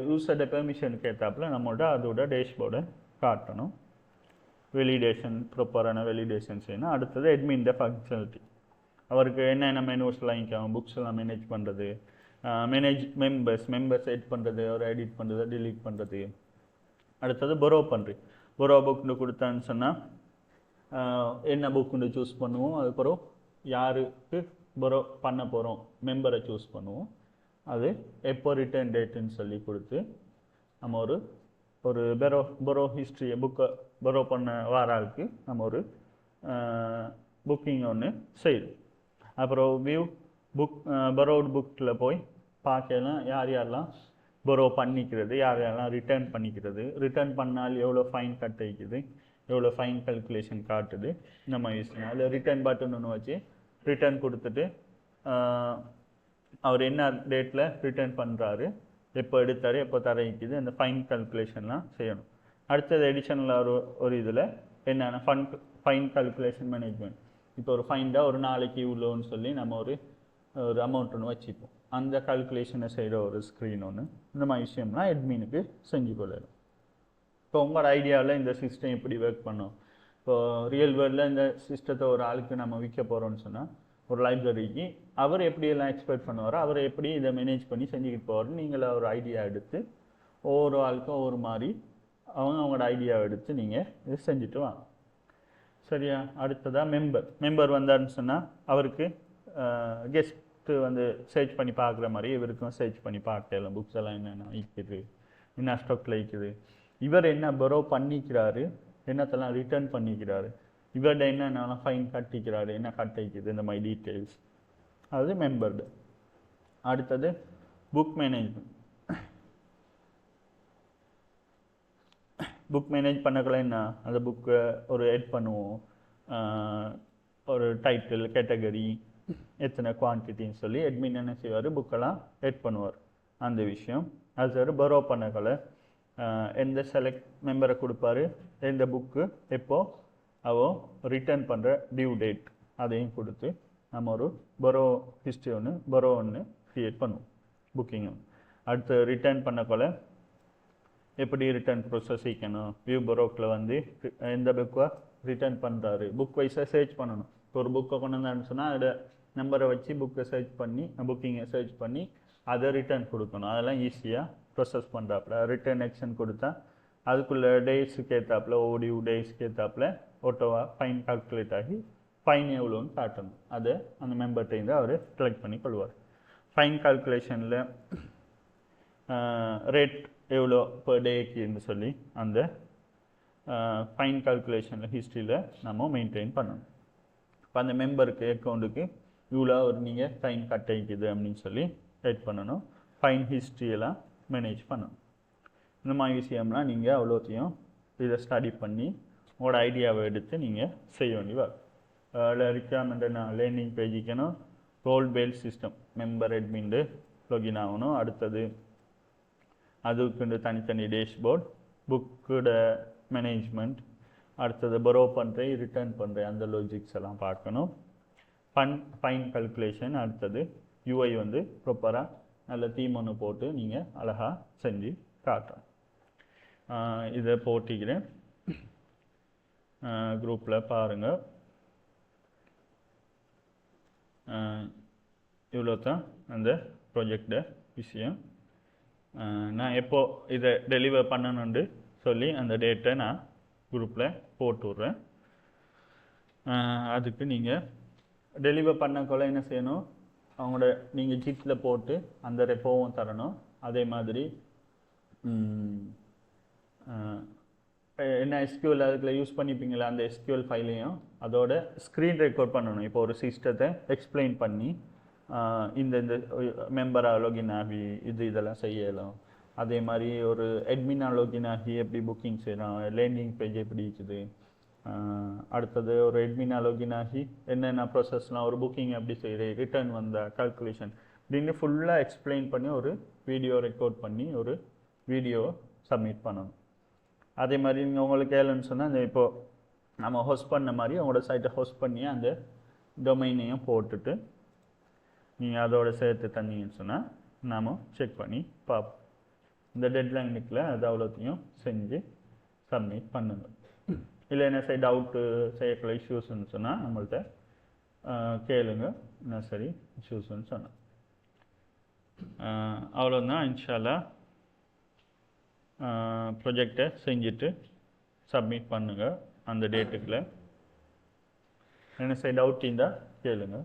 யூசர்ட பெர்மிஷனுக்கு ஏற்றாப்புல நம்மளோட அதோட டேஷ்போர்டை காட்டணும். வெலிடேஷன், ப்ராப்பரான வெலிடேஷன் செய்யணும். அடுத்தது அட்மின் ஃபங்க்ஷனாலிட்டி, அவருக்கு என்னென்ன மெனுஸ்லாம் இங்கும், புக்ஸ் எல்லாம் மேனேஜ் பண்ணுறது, மெம்பர்ஸ் எட் பண்ணுறது, அவர் எடிட் பண்ணுறது, டிலீட் பண்ணுறது. அடுத்தது பரோ பண்ணுறது. borrow புக்னு கொடுத்தான்னு சொன்னால் என்ன புக்குன்னு சூஸ் பண்ணுவோம். அதுக்கப்புறம் யாருக்கு borrow பண்ண போகிறோம் மெம்பரை சூஸ் பண்ணுவோம். அது எப்போ ரிட்டர்ன் டேட்டுன்னு சொல்லி கொடுத்து நம்ம ஒரு borrow ஹிஸ்ட்ரியை புக்கை borrow பண்ண வாராளுக்கு நம்ம ஒரு புக்கிங் ஒன்று செய்யுது. அப்புறம் வியூ borrowed புக்கில் போய் பார்க்கலாம் யார் யாரெல்லாம் borrow பண்ணிக்கிறது, யார் யாரெல்லாம் ரிட்டர்ன் பண்ணிக்கிறது, ரிட்டர்ன் பண்ணால் எவ்வளோ ஃபைன் கட்டிக்குது, எவ்வளோ ஃபைன் கல்குலேஷன் காட்டுது. நம்ம யூஸ் பண்ணலாம். அதில் ரிட்டர்ன் பட்டன் ஒன்று வச்சு ரிட்டர்ன் கொடுத்துட்டு அவர் என்ன டேட்டில் ரிட்டர்ன் பண்ணுறாரு, எப்போ எடுத்தார், எப்போ தரைக்குது, அந்த ஃபைன் கல்குலேஷன்லாம் செய்யணும். அடுத்தது எடிஷனில் ஒரு இதில் என்னென்ன ஃபைன் கல்குலேஷன் மேனேஜ்மெண்ட். இப்போ ஒரு ஃபைண்டாக ஒரு நாளைக்கு இவ்வளோன்னு சொல்லி நம்ம ஒரு அமௌண்ட் ஒன்று வச்சுப்போம். அந்த கல்குலேஷனை செய்கிற ஒரு ஸ்க்ரீன் ஒன்று. இந்த மாதிரி விஷயம்லாம் அட்மினுக்கு செஞ்சு கொள்ளலாம். இப்போ உங்களோட ஐடியாவில் இந்த சிஸ்டம் எப்படி ஒர்க் பண்ணும். இப்போது ரியல் வேர்ல்டில் இந்த சிஸ்டத்தை ஒரு ஆளுக்கு நம்ம விற்க போகிறோம்னு சொன்னால் ஒரு லைப்ரரிக்கு அவர் எப்படியெல்லாம் எக்ஸ்பெக்ட் பண்ணுவாரோ அவர் எப்படி இதை மேனேஜ் பண்ணி செஞ்சுக்கிட்டு போவார்னு நீங்களே ஒரு ஐடியா எடுத்து ஒவ்வொரு ஆளுக்கும் ஒவ்வொரு மாதிரி அவங்களோட ஐடியாவை எடுத்து நீங்கள் இது செஞ்சுட்டு வாங்க. சரியா? அடுத்ததாக மெம்பர் வந்தாருன்னு சொன்னால் அவருக்கு கெஸ்ட்டு வந்து சர்ச் பண்ணி பார்க்குற மாதிரி இவருக்கும் சர்ச் பண்ணி பார்க்கலாம். புக்ஸ் எல்லாம் என்னென்ன இருக்குது, என்ன ஸ்டாக்கில் இருக்குது, இவர் என்ன borrow பண்ணிக்கிறாரு, என்னத்தெல்லாம் ரிட்டர்ன் பண்ணிக்கிறாரு, இவர்கிட்ட என்னென்னலாம் ஃபைன் கட்டிக்கிறாரு, என்ன கட்டிக்குது, இந்த மாதிரி டீட்டெயில்ஸ். அது மெம்பர்டு. அடுத்தது புக் மேனேஜ்மெண்ட். புக் மேனேஜ் பண்ணக்குள்ள என்ன, அந்த புக்கை ஒரு எட் பண்ணுவோம், ஒரு டைட்டில், கேட்டகரி, எத்தனை குவான்டிட்டின்னு சொல்லி அட்மின் என்ன செய்வார், புக்கெல்லாம் எட் பண்ணுவார். அந்த விஷயம். அது சரி. borrow பண்ணக்குள்ள எந்த செலக்ட் மெம்பரை கொடுப்பாரு, எந்த புக்கு எப்போ அவோ ரிட்டர்ன் பண்ணுற டியூ டேட் அதையும் கொடுத்து நம்ம ஒரு borrow ஹிஸ்ட்ரி borrow ஒன்று க்ரியேட் பண்ணுவோம், புக்கிங் ஒன்று. அடுத்து ரிட்டர்ன் பண்ணக்குள்ள எப்படி ரிட்டர்ன் ப்ரோசஸ் செய்யணும், வியூ borrowக்கில் வந்து எந்த புக்கை ரிட்டர்ன் பண்ணுறாரு, புக் வைஸாக சர்ச் பண்ணணும். இப்போ ஒரு புக்கை கொண்டு வந்தான்னு சொன்னால் அதோட நம்பரை வச்சு புக்கை சர்ச் பண்ணி புக்கிங்கை சர்ச் பண்ணி அதை ரிட்டர்ன் கொடுக்கணும். அதெல்லாம் ஈஸியாக ப்ரொசஸ் பண்ணுறாப்புல ரிட்டர்ன் ஆக்ஷன் கொடுத்தா அதுக்குள்ளே டேஸுக்கு ஏற்றாப்புல ஓடியூ டேஸ்க்கு ஏற்றாப்புல ஓட்டோவாக ஃபைன் கால்குலேட் ஆகி ஃபைன் எவ்வளோன்னு காட்டணும். அதை அந்த மெம்பர்கிட்ட அவர் கலெக்ட் பண்ணி கொள்வார். ஃபைன் கால்குலேஷனில் ரேட் எவ்வளோ பர் டேக்குன்னு சொல்லி அந்த ஃபைன் கால்குலேஷனில் ஹிஸ்ட்ரியில் நம்ம மெயின்டைன் பண்ணணும். இப்போ அந்த மெம்பருக்கு அக்கௌண்ட்டுக்கு இவ்வளோ ஒரு நீங்கள் ஃபைன் கட்டிக்குது அப்படின்னு சொல்லி எட் பண்ணணும். ஃபைன் ஹிஸ்ட்ரியெல்லாம் மேனேஜ் பண்ணணும். இந்த மாதிரி விஷயம்லாம் நீங்கள் அவ்வளோத்தையும் இதை ஸ்டடி பண்ணி உங்களோட ஐடியாவை எடுத்து நீங்கள் செய்ய வேண்டியவா. ரிக்வயர்மெண்ட் என்ன, லேண்டிங் பேஜிக்கணும், ரோல் பேல் சிஸ்டம், மெம்பர் அட்மின்டு லொகின் ஆகணும். அடுத்தது அதுக்கு தனித்தனி டேஷ்போர்ட், புக்கோட மேனேஜ்மெண்ட், அடுத்தது borrow பண்ணுறேன் ரிட்டர்ன் பண்ணுறேன் அந்த லாஜிக்ஸ் எல்லாம் பார்க்கணும். Fine calculation. அடுத்தது யூஐ வந்து ப்ராப்பராக நல்ல தீம் ஒன்று போட்டு நீங்கள் அழகாக செஞ்சு காட்டுறேன். இதை போட்டிக்கிறேன், குரூப்பில் பாருங்கள். இவ்வளோ தான் அந்த ப்ராஜெக்டை விஷயம். நான் எப்போ இதை டெலிவர் பண்ணணுன்னு சொல்லி அந்த டேட்டை நான் குரூப்பில் போட்டு விட்றேன். அதுக்கு நீங்கள் டெலிவர் பண்ணக்குள்ள என்ன செய்யணும், அவங்களோட நீங்கள் ஜிட்டில் போட்டு அந்த ரெப்போவும் தரணும். அதே மாதிரி என்ன எஸ்கியூஎல் அதுக்குள்ள யூஸ் பண்ணிப்பீங்களா அந்த எஸ்கியூஎல் ஃபைலையும் அதோட ஸ்க்ரீன் ரெக்கார்ட் பண்ணணும். இப்போ ஒரு சிஸ்டத்தை எக்ஸ்பிளைன் பண்ணி இந்த மெம்பராக லோகின் ஆகி இதெல்லாம் செய்யலாம். அதே மாதிரி ஒரு அட்மினாக லோகின் ஆகி எப்படி புக்கிங் செய்யலாம், லேண்டிங் பேஜ் எப்படி இருக்குது, அடுத்தது ஒரு அட்மினாக லோகின் ஆகி என்னென்ன ப்ராசஸ்லாம், ஒரு புக்கிங் எப்படி செய்கிறேன், ரிட்டர்ன் வந்த கால்குலேஷன் இப்படின்னு ஃபுல்லாக எக்ஸ்பிளைன் பண்ணி ஒரு வீடியோ ரெக்கார்ட் பண்ணி ஒரு வீடியோவை சப்மிட் பண்ணணும். அதே மாதிரி நீங்கள் உங்களுக்கு ஏலன்னு சொன்னால் அந்த இப்போது நம்ம ஹோஸ்ட் பண்ண மாதிரி உங்களோட சைட்டை ஹோஸ்ட் பண்ணி அந்த டொமைனையும் போட்டுட்டு நீங்கள் அதோட சேர்த்து தந்தீங்கன்னு சொன்னால் நாம் செக் பண்ணி பார்ப்போம். இந்த டெட்லைனுக்குள்ள அது அவ்வளோத்தையும் செஞ்சு சப்மிட் பண்ணுங்க. இல்லை என்ன சரி டவுட்டு செய்யக்கூடிய இஷ்யூஸ்ன்னு சொன்னால் நம்மள்கிட்ட கேளுங்க, என்ன சரி இஷ்யூஸ்ன்னு சொன்னேன். அவ்வளோதான். இன்ஷா அல்லாஹ் ப்ரொஜெக்டை செஞ்சுட்டு சப்மிட் பண்ணுங்கள் அந்த டேட்டுக்குள்ள. என்ன சைடு டவுட் இருந்தால் கேளுங்க.